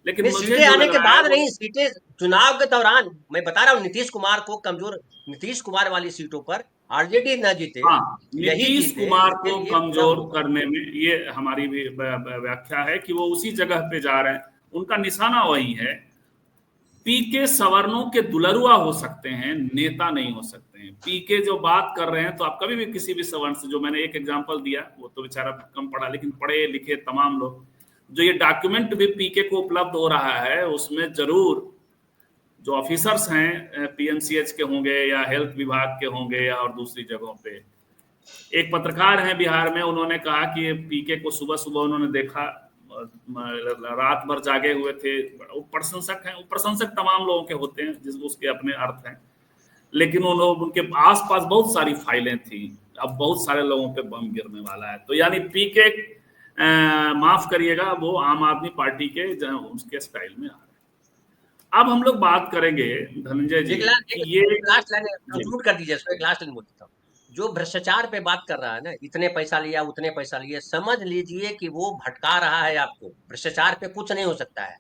लेकिन नहीं, मुझे सीटें जो आने लग के रहा है बाद वो। नहीं, सीटें चुनाव के दौरान मैं बता रहा हूँ, नीतीश कुमार को कमजोर, नीतीश कुमार वाली सीटों पर आरजेडी न जीते, हाँ, यही नीतीश जीते, कुमार इसके को लिए पूरा कमजोर वो करने में ये हमारी भी व्याख्या है कि वो उसी जगह पे जा रहे हैं, उनका निशाना वही है। पीके सवर्णों के दुलरुआ हो सकते हैं, नेता नहीं हो सकते हैं। पीके जो बात कर रहे हैं, तो आप कभी भी किसी भी सवर्ण से, जो मैंने एक एग्जांपल दिया, वो तो बेचारा कम पढ़ा, लेकिन पढ़े लिखे तमाम लोग, जो ये डॉक्यूमेंट भी पीके को उपलब्ध हो रहा है, उसमें जरूर जो ऑफिसर्स हैं पीएमसीएच के होंगे या हेल्थ विभाग के होंगे या और दूसरी जगहों पे। एक पत्रकार हैं बिहार में, उन्होंने कहा कि पीके को सुबह सुबह उन्होंने देखा, रात भर जागे हुए थे। वो प्रशंसक हैं, वो प्रशंसक तमाम लोगों के होते हैं, जिस उसके अपने अर्थ हैं, लेकिन उन लोग, उनके आसपास बहुत सारी फाइलें थी। अब बहुत सारे लोगों पे बम गिरने वाला है, तो यानी पीके माफ करिएगा, वो आम आदमी पार्टी के उसके स्टाइल में आ रहे हैं। अब हम लोग बात करेंगे धनंजय जी कि ये। एक लास्ट लाइन जी। कंक्लूड कर दीजिए इसको, एक लास्ट लाइन बोल देता हूँ। जो भ्रष्टाचार पे बात कर रहा है ना, इतने पैसा लिया उतने पैसा लिए, समझ लीजिए कि वो भटका रहा है आपको। भ्रष्टाचार पे कुछ नहीं हो सकता है।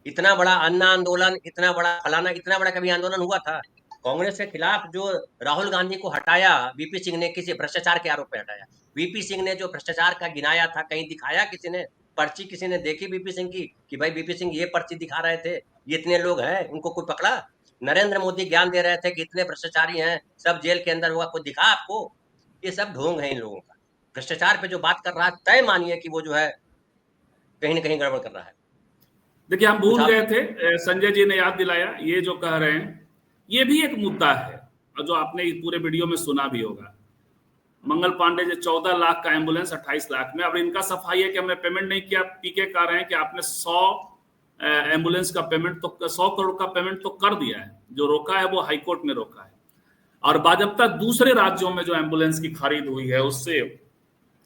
इतना बड़ा अन्ना आंदोलन, इतना बड़ा फलाना, इतना बड़ा कभी आंदोलन हुआ था? कांग्रेस के खिलाफ जो राहुल गांधी को हटाया वीपी सिंह ने, किसी भ्रष्टाचार के आरोप पे हटाया। वीपी सिंह ने जो भ्रष्टाचार का गिनाया था, कहीं दिखाया किसी ने? पर्ची किसी ने देखी वीपी सिंह की कि भाई वीपी सिंह ये पर्ची दिखा रहे थे, ये इतने लोग हैं, उनको कोई पकड़ा? नरेंद्र मोदी ज्ञान दे रहे थे कि इतने भ्रष्टाचारी हैं, सब जेल के अंदर हुआ, कोई दिखा आपको? ये सब ढोंग है इन लोगों का। भ्रष्टाचार पे जो बात कर रहा है, तय मानिए कि वो जो है कहीं ना कहीं गड़बड़ कर रहा है। देखिए, हम कुछ भूल आप गए थे, संजय जी ने याद दिलाया। ये जो कह रहे हैं, ये भी एक मुद्दा है, और जो आपने इस पूरे वीडियो में सुना भी होगा। मंगल पांडे जो 14 लाख का एम्बुलेंस 28 लाख में, अब इनका सफाई है कि हमने पेमेंट नहीं किया। पीके कह रहे हैं कि आपने 100 एम्बुलेंस का पेमेंट तो 100 करोड़ का पेमेंट तो कर दिया है, जो रोका है वो हाईकोर्ट में रोका है। और बाजबता दूसरे राज्यों में जो एम्बुलेंस की खरीद हुई है, उससे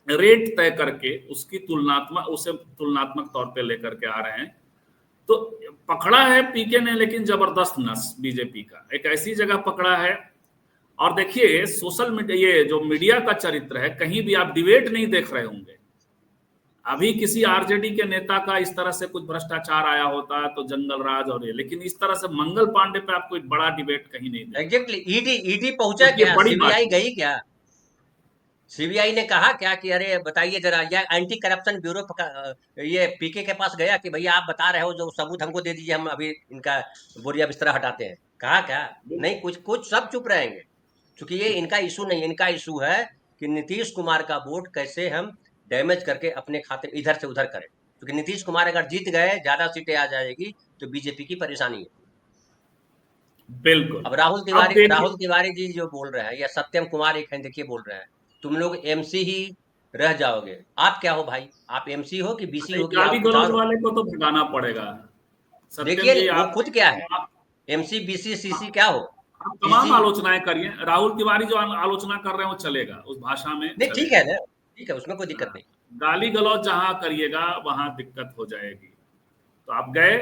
रेट तय करके उसे तुलनात्मक तौर पे लेकर के आ रहे हैं। तो पकड़ा है पीके ने, लेकिन जबरदस्त नस बीजेपी का एक ऐसी जगह पकड़ा है। और देखिए, सोशल मीडिया, ये जो मीडिया का चरित्र है, कहीं भी आप डिबेट नहीं देख रहे होंगे। अभी किसी आरजेडी के नेता का इस तरह से कुछ भ्रष्टाचार आया होता है तो जंगल राज और ये, लेकिन इस तरह से मंगल पांडे पे आपको एक बड़ा डिबेट कहीं नहीं देगा। एग्जैक्टली, ईडी पहुंचा तो ये क्या? बड़ी बात सीबीआई है। गई क्या? सीबीआई ने कहा क्या कि अरे बताइए जरा, या एंटी करप्शन ब्यूरो ये पीके के पास गया कि भैया आप बता रहे हो, जो सबूत हमको दे दीजिए, हम अभी इनका बोरिया बिस्तरा हटाते हैं? कहा क्या? नहीं, कुछ कुछ सब चुप रहेंगे, क्योंकि ये इनका इशू नहीं। इनका इशू है कि नीतीश कुमार का वोट कैसे हम डैमेज करके अपने खाते इधर से उधर करें, क्योंकि नीतीश कुमार अगर जीत गए, ज्यादा सीटें आ जाएगी, तो बीजेपी की परेशानी है। बिल्कुल। अब अब देखिए, राहुल तिवारी जी जो बोल रहे हैं, या सत्यम कुमार एक हैं, देखिए बोल रहे हैं तुम लोग एमसी ही रह जाओगे। आप क्या हो भाई? आप एमसी हो कि बीसी हो कि गाली आप कुछ गलौज और हो? वाले को तो भगाना पड़ेगा। सत्यम देखिए जी वो आप खुद क्या है, आप MCBC CC क्या हो, आप तमाम CC आलोचनाएं करिए, राहुल तिवारी जो आलोचना कर रहे हैं वो चलेगा, उस भाषा में नहीं, ठीक है चलेगा। ना, ठीक है, उसमें कोई दिक्कत हाँ, नहीं। गाली गलौज जहां करिएगा वहां दिक्कत हो जाएगी। तो आप गए।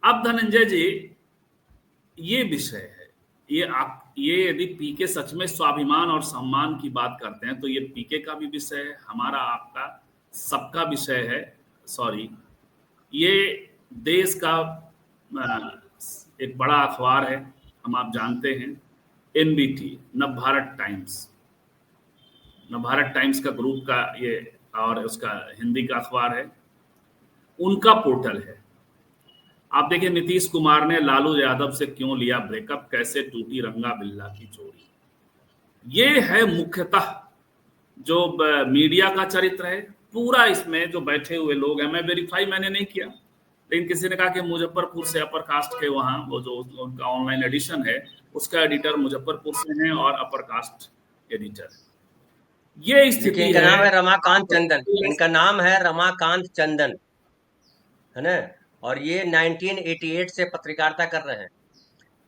अब धनंजय जी, ये विषय है, ये यदि पीके सच में स्वाभिमान और सम्मान की बात करते हैं तो ये पीके का भी विषय है, हमारा आपका सबका विषय है। सॉरी, ये देश का एक बड़ा अखबार है, हम आप जानते हैं, NBT, Navbharat times. Navbharat times का ग्रुप का ये, और उसका हिंदी का अखबार है, उनका पोर्टल है। आप देखिए, नीतीश कुमार ने लालू यादव से क्यों लिया ब्रेकअप, कैसे टूटी रंगा बिल्ला की जोड़ी। ये है मुख्यतः जो मीडिया का चरित्र है पूरा। इसमें जो बैठे हुए लोग हैं, मैं वेरीफाई मैंने नहीं किया, लेकिन किसी ने कहा कि मुजफ्फरपुर से अपर कास्ट के वहाँ वो जो उनका ऑनलाइन एडिशन है उसका एडिटर मुजफ्फरपुर से हैं और अपर कास्ट एडिटर। ये देखिए स्थिति इनका है। नाम है रमाकांत चंदन, इनका नाम है रमाकांत चंदन, है ना। और ये 1988 से पत्रकारिता कर रहे हैं।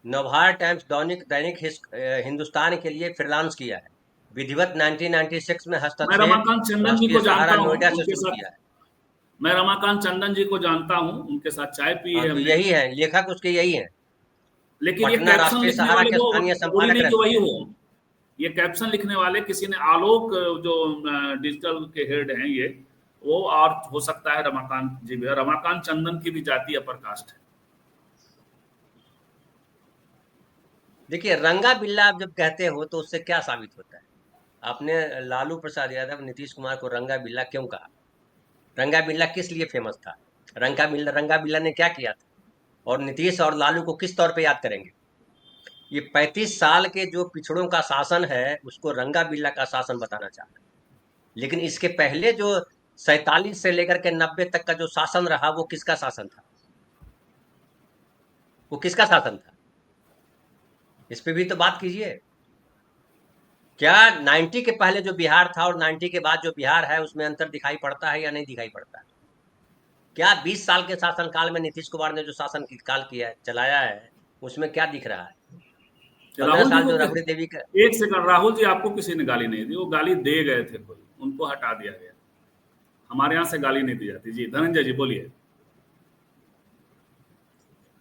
नवभारत टाइम्स, दैनिक हिंदुस्तान के लिए फ्रीलांस किया है। विधिवत 1996 में मैं हस्तक्षेप रमाकांत चंदन जी राष्ट्रीय को जानता सहारा हूँ, नोएडा से उनके शुरू साथ किया है। मैं रमाकांत चंदन जी को जानता हूँ, उनके साथ चाय पी हाँ है तो हमने। यही है, लेखक उसके यही है, लेकिन ये पटना कैप्शन राष्ट्रीय लिखने सहारा वाले के वो स्थानीय जरूरी संपादक नहीं कि रहते वही हैं। हो। ये कैप्शन लिखने वाले किसी ने, आलोक जो डिजिटल के हेड हैं ये, वो, और हो सकता है रमाकांत जी भी। रमाकांत चंदन की भी जाति अपर कास्ट है। देखिए रंगा बिल्ला आप जब कहते हो तो उससे क्या साबित होता है? आपने लालू प्रसाद यादव, नीतीश कुमार को रंगा बिल्ला क्यों कहा? रंगा बिल्ला किस लिए फेमस था? रंगा बिल्ला ने क्या किया था? और नीतीश और लालू को किस तौर पे याद करेंगे? ये 35 साल के जो पिछड़ों का शासन है उसको रंगा बिल्ला का शासन बताना चाहता है। लेकिन इसके पहले जो 47 से लेकर के 90 तक का जो शासन रहा वो किसका शासन था? वो किसका शासन था? इस पे भी तो बात कीजिए। क्या 90 के पहले जो बिहार था और 90 के बाद जो बिहार है उसमें अंतर दिखाई पड़ता है या नहीं दिखाई पड़ता है? क्या 20 साल के शासन काल में नीतीश कुमार ने जो शासन काल किया है, चलाया है, उसमें क्या दिख रहा है? 15 राहुल जी साल को जो रबड़ी देवी का, एक सेकंड, राहुल जी आपको किसी ने गाली नहीं दी, वो गाली दे गए थे कोई, उनको हटा दिया गया। हमारे यहाँ से गाली नहीं दी जाती। जी धनंजय जी बोलिए।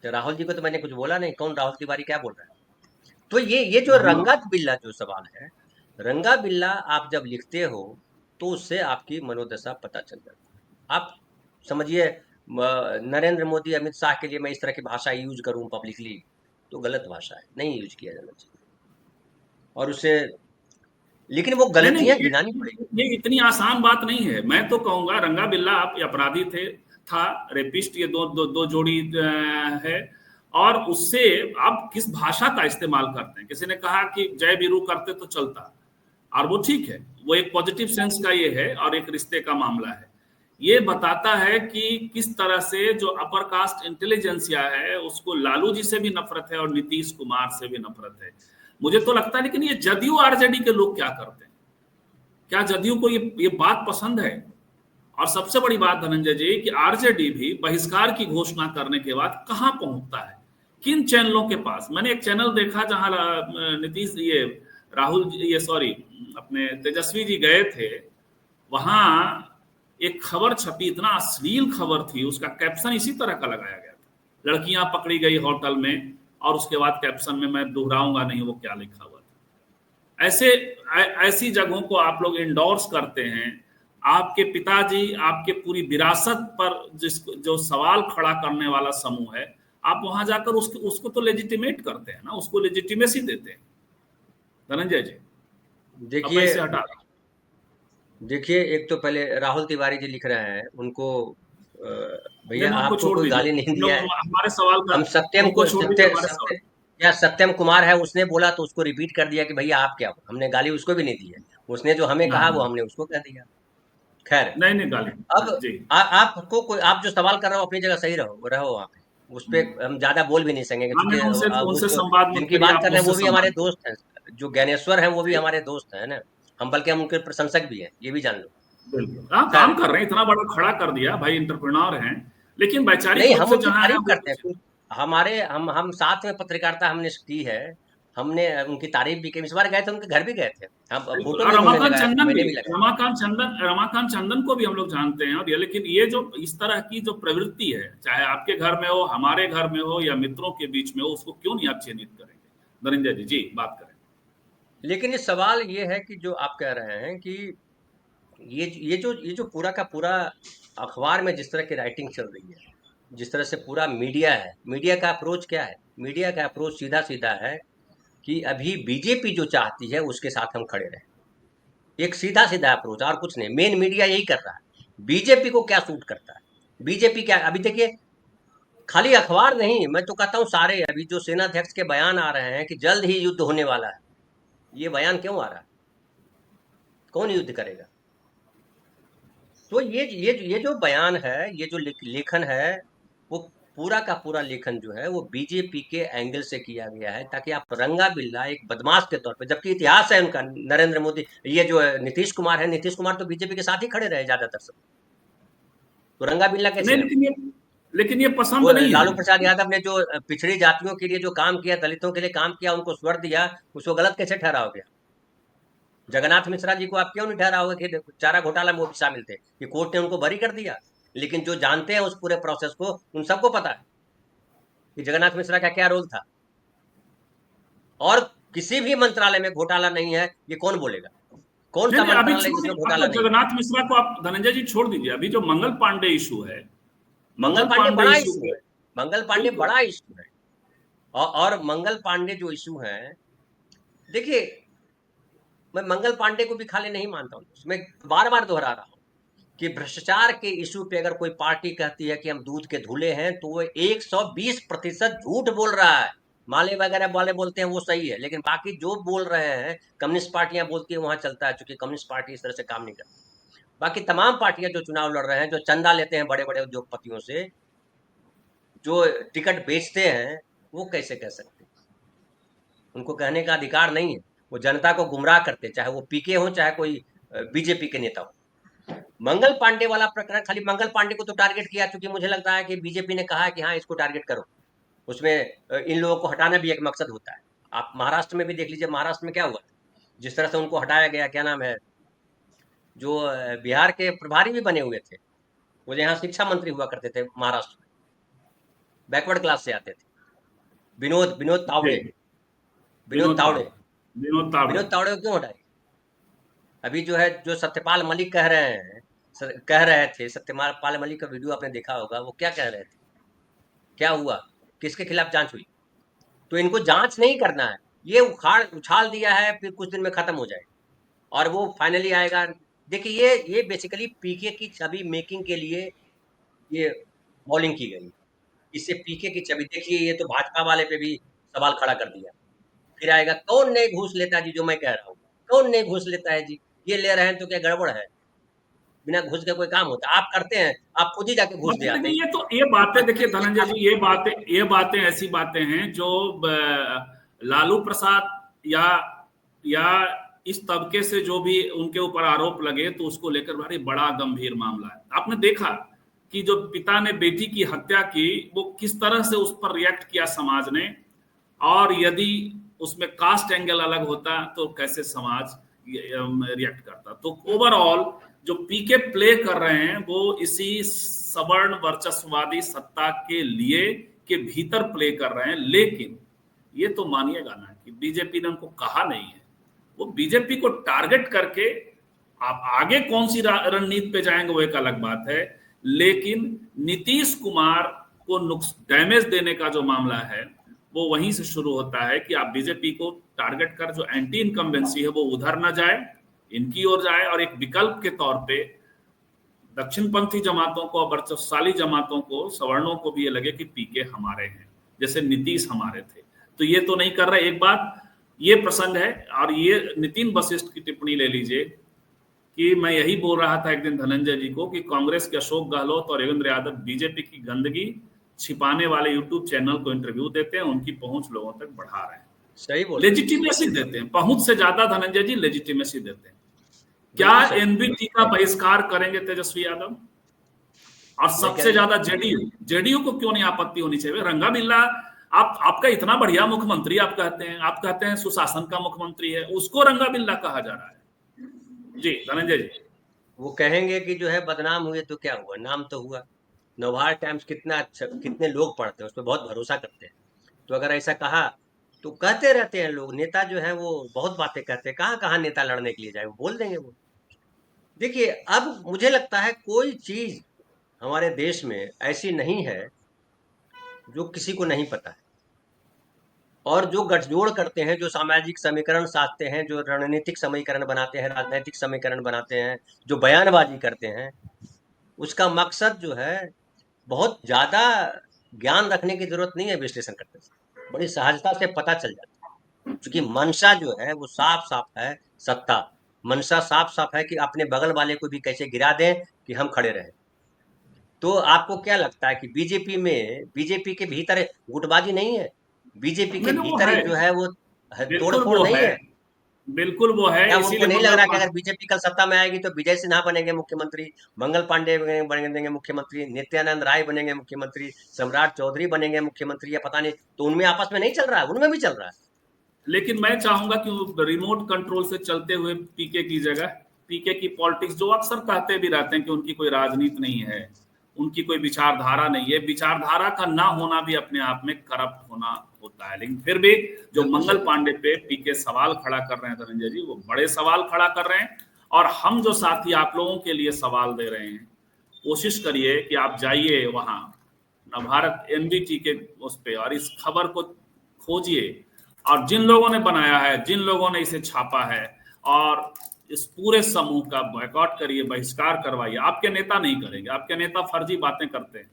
तो राहुल जी को तो मैंने कुछ बोला नहीं, कौन राहुल तिवारी क्या बोल रहा है? तो ये जो हम रंगा बिल्ला जो सवाल है, रंगा बिल्ला आप जब लिखते हो तो उससे आपकी मनोदशा पता चल जाती है। आप समझिए, नरेंद्र मोदी, अमित शाह के लिए मैं इस तरह की भाषा यूज करूं पब्लिकली तो गलत भाषा है, नहीं यूज किया जाना चाहिए। और उसे, लेकिन वो नहीं नहीं, गलतियां गिनानी पड़ेगी। ये इतनी आसान बात नहीं है। मैं तो कहूंगा रंगा बिल्ला आप अपराधी था रेपिस्ट, ये दो जोड़ी है। और उससे आप किस भाषा का इस्तेमाल करते हैं। किसी ने कहा कि जय वीरू करते तो चलता, और वो ठीक है, वो एक पॉजिटिव सेंस का ये है और एक रिश्ते का मामला है। ये बताता है कि किस तरह से जो अपर कास्ट इंटेलिजेंसिया है उसको लालू जी से भी नफरत है और नीतीश कुमार से भी नफरत है, मुझे तो लगता है। लेकिन ये जदयू आरजेडी के लोग क्या करते हैं? क्या जदयू को ये बात पसंद है? और सबसे बड़ी बात धनंजय जी कि आरजेडी भी बहिष्कार की घोषणा करने के बाद कहां पहुंचता है, किन चैनलों के पास। मैंने एक चैनल देखा जहां नीतीश, ये राहुल, ये सॉरी, अपने तेजस्वी जी गए थे, वहां एक खबर छपी, इतना अश्लील खबर थी, उसका कैप्शन इसी तरह का लगाया गया था, लड़कियां पकड़ी गई होटल में, और उसके बाद कैप्शन में मैं दोहराऊंगा नहीं वो क्या लिखा हुआ था। ऐसी जगहों को आप लोग इंडोर्स करते हैं। आपके पिताजी, आपके पूरी विरासत पर जो सवाल खड़ा करने वाला समूह है, आप वहां जाकर उसको तो लेजिटिमेट करते हैं ना, उसको लेजिटिमेसी देते हैं। धनंजय जी अब मैं देखिए, इसे हटा रहा हूं। देखिए एक तो पहले राहुल तिवारी जी लिख रहे हैं, उनको भैया नहीं, उनको आपको छोड़ कोई दीजिए, गाली नहीं हम दिया लोग है। हमारे सवाल का, हम सत्यम उनको को छोड़ दीजिए हमारे सवाल। या सत्यम कुमार है, उसने बोला तो उसको रिपीट कर दिया कि भैया आप क्या हो। हमने गाली उसको भी नहीं दी है, उसने जो हमें कहा वो हाँ, हमने उसको कह दिया। खैर, नहीं नहीं गाली। अब जी आपको कोई, आप जो सवाल कर रहे हो अपनी जगह सही रहो, रहो वहाँ पे। उस पे हम ज्यादा बोल भी नहीं सकेंगे हाँ, क्योंकि नहीं उनसे वो उनसे जो संवाद मत जिनकी करिए, बात आप कर रहे हैं मुझसे वो भी हमारे संवाद दोस्त हैं। जो ज्ञानेश्वर हैं वो भी करिए। हमारे दोस्त हैं ना। हम बल्कि हम उनके प्रशंसक भी हैं, ये भी जान लो। बिल्कुल, हाँ, काम खैर, कर रहे हैं, इतना बड़ा खड़ा कर दिया भाई, इंटरप्रेन्योर हैं। लेकिन वैचारिक नहीं, रूप हम से उनकी जहां है तारीफ वो करते हैं। हमारे हम साथ में पत्रकारिता हमने की है, हमने उनकी तारीफ भी की। इस बार गए थे, उनके घर भी गए थे, हम बिल्कुल। फोटो और भी उन्होंने लगाया था, मैंने भी लगाया। रमाकांत चंदन को भी हम लोग जानते हैं। और ये, लेकिन ये जो इस तरह की जो प्रवृत्ति है, चाहे आपके घर में हो, हमारे घर में हो, या मित्रों के बीच में हो, उसको क्यों नहीं आप चिन्हित करेंगे? धनंजय जी बात करें। लेकिन ये सवाल ये है कि जो आप कह रहे हैं कि ये जो पूरा का पूरा अखबार में जिस तरह की राइटिंग चल रही है, जिस तरह से पूरा मीडिया है, मीडिया का अप्रोच क्या है? मीडिया का अप्रोच सीधा सीधा है कि अभी बीजेपी जो चाहती है उसके साथ हम खड़े रहें। एक सीधा सीधा अप्रोच, और कुछ नहीं। मेन मीडिया यही कर रहा है। बीजेपी को क्या सूट करता है, बीजेपी क्या, अभी देखिए, खाली अखबार नहीं, मैं तो कहता हूँ सारे, अभी जो सेनाध्यक्ष के बयान आ रहे हैं कि जल्द ही युद्ध होने वाला है, ये बयान क्यों आ रहा है? कौन युद्ध करेगा? तो ये जो बयान है, ये जो लेखन है, वो पूरा का पूरा लेखन जो है वो बीजेपी के एंगल से किया गया है, ताकि आप रंगा बिल्ला एक बदमाश के तौर पे, जबकि इतिहास है उनका, नरेंद्र मोदी, ये जो नीतीश कुमार है, नीतीश कुमार तो बीजेपी के साथ ही खड़े रहे ज्यादातर सब, तो रंगा बिल्ला कैसे नहीं, रहे? लेकिन ये वो पसंद नहीं है। लालू प्रसाद यादव ने जो पिछड़ी जातियों के लिए जो काम किया, दलितों के लिए काम किया, उनको स्वर दिया, उसको गलत कैसे ठहराओगे? जगन्नाथ मिश्रा जी को आप क्यों नहीं ठहराओगे कि चारा घोटाला में वो भी शामिल थे, कि कोर्ट ने उनको बरी कर दिया? लेकिन जो जानते हैं उस पूरे प्रोसेस को, उन सबको पता है कि जगन्नाथ मिश्रा का क्या रोल था। और किसी भी मंत्रालय में घोटाला नहीं है, ये कौन बोलेगा? कौन नहीं सा नहीं, अभी मंत्रालय छोड़ जिसमें दीजिए, अब घोटाला तो नहीं है? जगन्नाथ मिश्रा को आप, धनंजय जी छोड़ दीजिए। अभी जो मंगल पांडे इशू है, मंगल मंगल पांडे पांडे बड़ा इशू इशू है। है। मंगल पांडे बिल्कुल। बड़ा इशू है। और मंगल पांडे जो इशू है, देखिए, मैं मंगल पांडे को भी खाली नहीं मानता हूँ, मैं बार बार दोहरा रहा हूँ कि भ्रष्टाचार के इशू पे अगर कोई पार्टी कहती है कि हम दूध के धुले हैं, तो वो 120% झूठ बोल रहा है। माले वगैरह वाले बोलते हैं वो सही है, लेकिन बाकी जो बोल रहे हैं, कम्युनिस्ट पार्टियां बोलती है वहां चलता है, क्योंकि कम्युनिस्ट पार्टी इस तरह से काम नहीं करती। बाकी तमाम पार्टियां जो चुनाव लड़ रहे हैं, जो चंदा लेते हैं बड़े बड़े उद्योगपतियों से, जो टिकट बेचते हैं, वो कैसे कह सकते हैं? उनको कहने का अधिकार नहीं है। वो जनता को गुमराह करते, चाहे वो पीके हो, चाहे कोई बीजेपी के नेता हो। मंगल पांडे वाला प्रकरण, खाली मंगल पांडे को तो टारगेट किया, क्योंकि मुझे लगता है कि बीजेपी ने कहा है कि हाँ, इसको टारगेट करो। उसमें इन लोगों को हटाना भी एक मकसद होता है। आप महाराष्ट्र में भी देख लीजिए, महाराष्ट्र में क्या हुआ, जिस तरह से उनको हटाया गया, क्या नाम है, जो बिहार के प्रभारी भी बने हुए थे, वो यहाँ शिक्षा मंत्री हुआ करते थे महाराष्ट्र में, बैकवर्ड क्लास से आते थे, विनोद विनोद जी। तावड़े। विनोद विनोद तावड़े। तावड़े। विनोद तावड़े। विनोद तावड़े को क्यों हटाए? अभी जो है, जो सत्यपाल मलिक कह रहे हैं, कह रहे थे, सत्यपाल मलिक का वीडियो आपने देखा होगा, वो क्या कह रहे थे, क्या हुआ, किसके खिलाफ जांच हुई? तो इनको जांच नहीं करना है, ये उखाड़ उछाल दिया है, फिर कुछ दिन में खत्म हो जाएगा और वो फाइनली आएगा। देखिए, ये बेसिकली पीके की छवि मेकिंग के लिए ये बॉलिंग की गई। इससे पीके की छवि, देखिए, ये तो भाजपा वाले पे भी सवाल खड़ा कर दिया। फिर आएगा, कौन नहीं घूस लेता जी, जो मैं कह रहा हूँ, कौन नहीं घूस लेता है जी, ये ले रहे हैं तो क्या गड़बड़ है? बिना घूस के कोई काम होता? आप करते हैं, आप खुद ही जाके घूस दे मतलब आते देखिए, हैं। ये बातें देखिए धनंजय जी, ये बातें ऐसी बातें हैं जो लालू प्रसाद या इस तबके से जो भी उनके ऊपर आरोप लगे, तो उसको लेकर भारी बड़ा गंभीर मामला है। आपने देखा कि जो पिता ने बेटी की हत्या की, वो किस तरह से उस पर रिएक्ट किया समाज ने, और यदि उसमें कास्ट एंगल अलग होता तो कैसे समाज रिएक्ट करता। तो ओवरऑल जो पीके प्ले कर रहे हैं, वो इसी सवर्ण वर्चस्ववादी सत्ता के लिए के भीतर प्ले कर रहे हैं। लेकिन ये तो मानिएगा ना कि बीजेपी ने उनको कहा नहीं है। वो बीजेपी को टारगेट करके आप आगे कौन सी रणनीति पे जाएंगे वो एक अलग बात है, लेकिन नीतीश कुमार को डैमेज देने का जो मामला है वो वहीं से शुरू होता है कि आप बीजेपी को टारगेट कर जो एंटी इनकम्बेंसी है वो उधर ना जाए, इनकी ओर जाए, और एक विकल्प के तौर पे दक्षिणपंथी जमातों को, वर्चस्वशाली जमातों को, सवर्णों को भी ये लगे कि पीके हमारे हैं, जैसे नीतीश हमारे थे। तो ये तो नहीं कर रहे। एक बात ये प्रसंग है, और ये नितिन वशिष्ठ की टिप्पणी ले लीजिए कि मैं यही बोल रहा था एक दिन धनंजय जी को कि कांग्रेस के अशोक गहलोत और योगेंद्र यादव बीजेपी की गंदगी छिपाने वाले यूट्यूब चैनल को इंटरव्यू देते हैं, उनकी पहुंच लोगों तक बढ़ा रहे हैं, सही बोल, लेजिटिमेसी देते हैं, पहुंच से ज्यादा धनंजय जी लेजिटिमेसी देते हैं। क्या एनबीटी का बहिष्कार करेंगे तेजस्वी यादव? और सबसे ज्यादा जेडीयू को क्यों नहीं आपत्ति होनी चाहिए? रंगा बिल्ला, आपका इतना बढ़िया मुख्यमंत्री आप कहते हैं सुशासन का मुख्यमंत्री है, उसको रंगा बिल्ला कहा जा रहा है। जी धनंजय जी। वो कहेंगे कि जो है बदनाम हुए तो क्या हुआ, नाम तो हुआ। नवभारत टाइम्स कितना अच्छा, कितने लोग पढ़ते हैं, उस पर बहुत भरोसा करते हैं। तो अगर ऐसा कहा तो कहते रहते हैं लोग, नेता जो है वो बहुत बातें कहते हैं, कहाँ कहाँ नेता लड़ने के लिए जाए, वो बोल देंगे वो। देखिए, अब मुझे लगता है कोई चीज हमारे देश में ऐसी नहीं है जो किसी को नहीं पता है। और जो गठजोड़ करते हैं, जो सामाजिक समीकरण साधते हैं, जो रणनीतिक समीकरण बनाते हैं, राजनीतिक समीकरण बनाते हैं, जो बयानबाजी करते हैं, उसका मकसद जो है बहुत ज्यादा ज्ञान रखने की जरूरत नहीं है। विश्लेषण करते हैं बड़ी सहजता से पता चल जाता है, क्योंकि मंशा जो है वो साफ साफ है, सत्ता। मंशा साफ साफ है कि अपने बगल वाले को भी कैसे गिरा दें कि हम खड़े रहें। तो आपको क्या लगता है कि बीजेपी के भीतर गुटबाजी नहीं है? बीजेपी के मैंने वो भीतर है, जो है वो तोड़ बिल्कुल फोड़ वो नहीं है, है? बिल्कुल वो है। क्या उनको इसीलिए नहीं लग मंगल रहा कि अगर बीजेपी कल सत्ता में आएगी तो विजय सिन्हा बनेंगे मुख्यमंत्री, मंगल पांडे बनेंगे मुख्यमंत्री, नित्यानंद राय बनेंगे मुख्यमंत्री, सम्राट चौधरी बनेंगे मुख्यमंत्री, या पता नहीं? तो उनमें आपस में नहीं चल रहा है? उनमें भी चल रहा है। लेकिन मैं चाहूंगा कि रिमोट कंट्रोल से चलते हुए पीके की जगह, पीके की पॉलिटिक्स जो अक्सर कहते भी रहते हैं कि उनकी कोई राजनीति नहीं है, उनकी कोई विचारधारा नहीं है, विचारधारा का ना होना भी अपने आप में करप्ट होना होता है। लेकिन फिर भी जो बिल्कुल मंगल सही। पांडे पे पीके सवाल खड़ा कर रहे हैं धनंजय जी, वो बड़े सवाल खड़ा कर रहे हैं। और हम जो साथी आप लोगों के लिए सवाल दे रहे हैं, कोशिश करिए कि आप जाइए वहां नवभारत एनडीटी के उस पे और इस खबर को खोजिए, और जिन लोगों ने बनाया है, जिन लोगों ने इसे छापा है, और इस पूरे समूह का बॉयकॉट करिए, बहिष्कार करवाइए। आपके नेता नहीं करेंगे, आपके नेता फर्जी बातें करते हैं।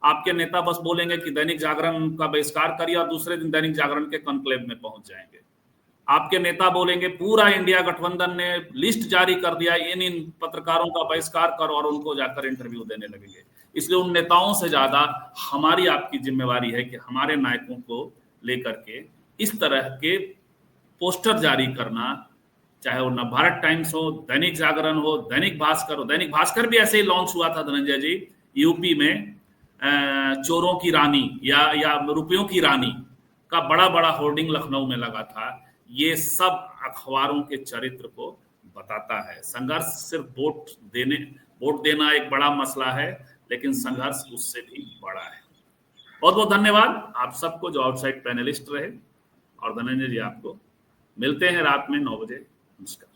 आपके नेता बस बोलेंगे कि दैनिक जागरण का बहिष्कार करिए और दूसरे दिन दैनिक जागरण के कॉन्क्लेव में पहुंच जाएंगे। आपके नेता बोलेंगे पूरा इंडिया गठबंधन ने लिस्ट जारी कर दिया, इन पत्रकारों का बहिष्कार करो, और उनको जाकर इंटरव्यू देने लगेंगे। इसलिए उन नेताओं से ज्यादा हमारी आपकी जिम्मेवारी है कि हमारे नायकों को लेकर के इस तरह के पोस्टर जारी करना, चाहे वो नवभारत टाइम्स हो, दैनिक जागरण हो, दैनिक भास्कर हो। दैनिक भास्कर भी ऐसे ही लॉन्च हुआ था धनंजय जी, यूपी में चोरों की रानी या रुपयों की रानी का बड़ा बड़ा होर्डिंग लखनऊ में लगा था। ये सब अखबारों के चरित्र को बताता है। संघर्ष सिर्फ वोट देना एक बड़ा मसला है, लेकिन संघर्ष उससे भी बड़ा है। बहुत बहुत धन्यवाद आप सबको जो आउटसाइड पैनलिस्ट रहे, और धनंजय जी आपको मिलते हैं रात में 9 बजे। नमस्कार।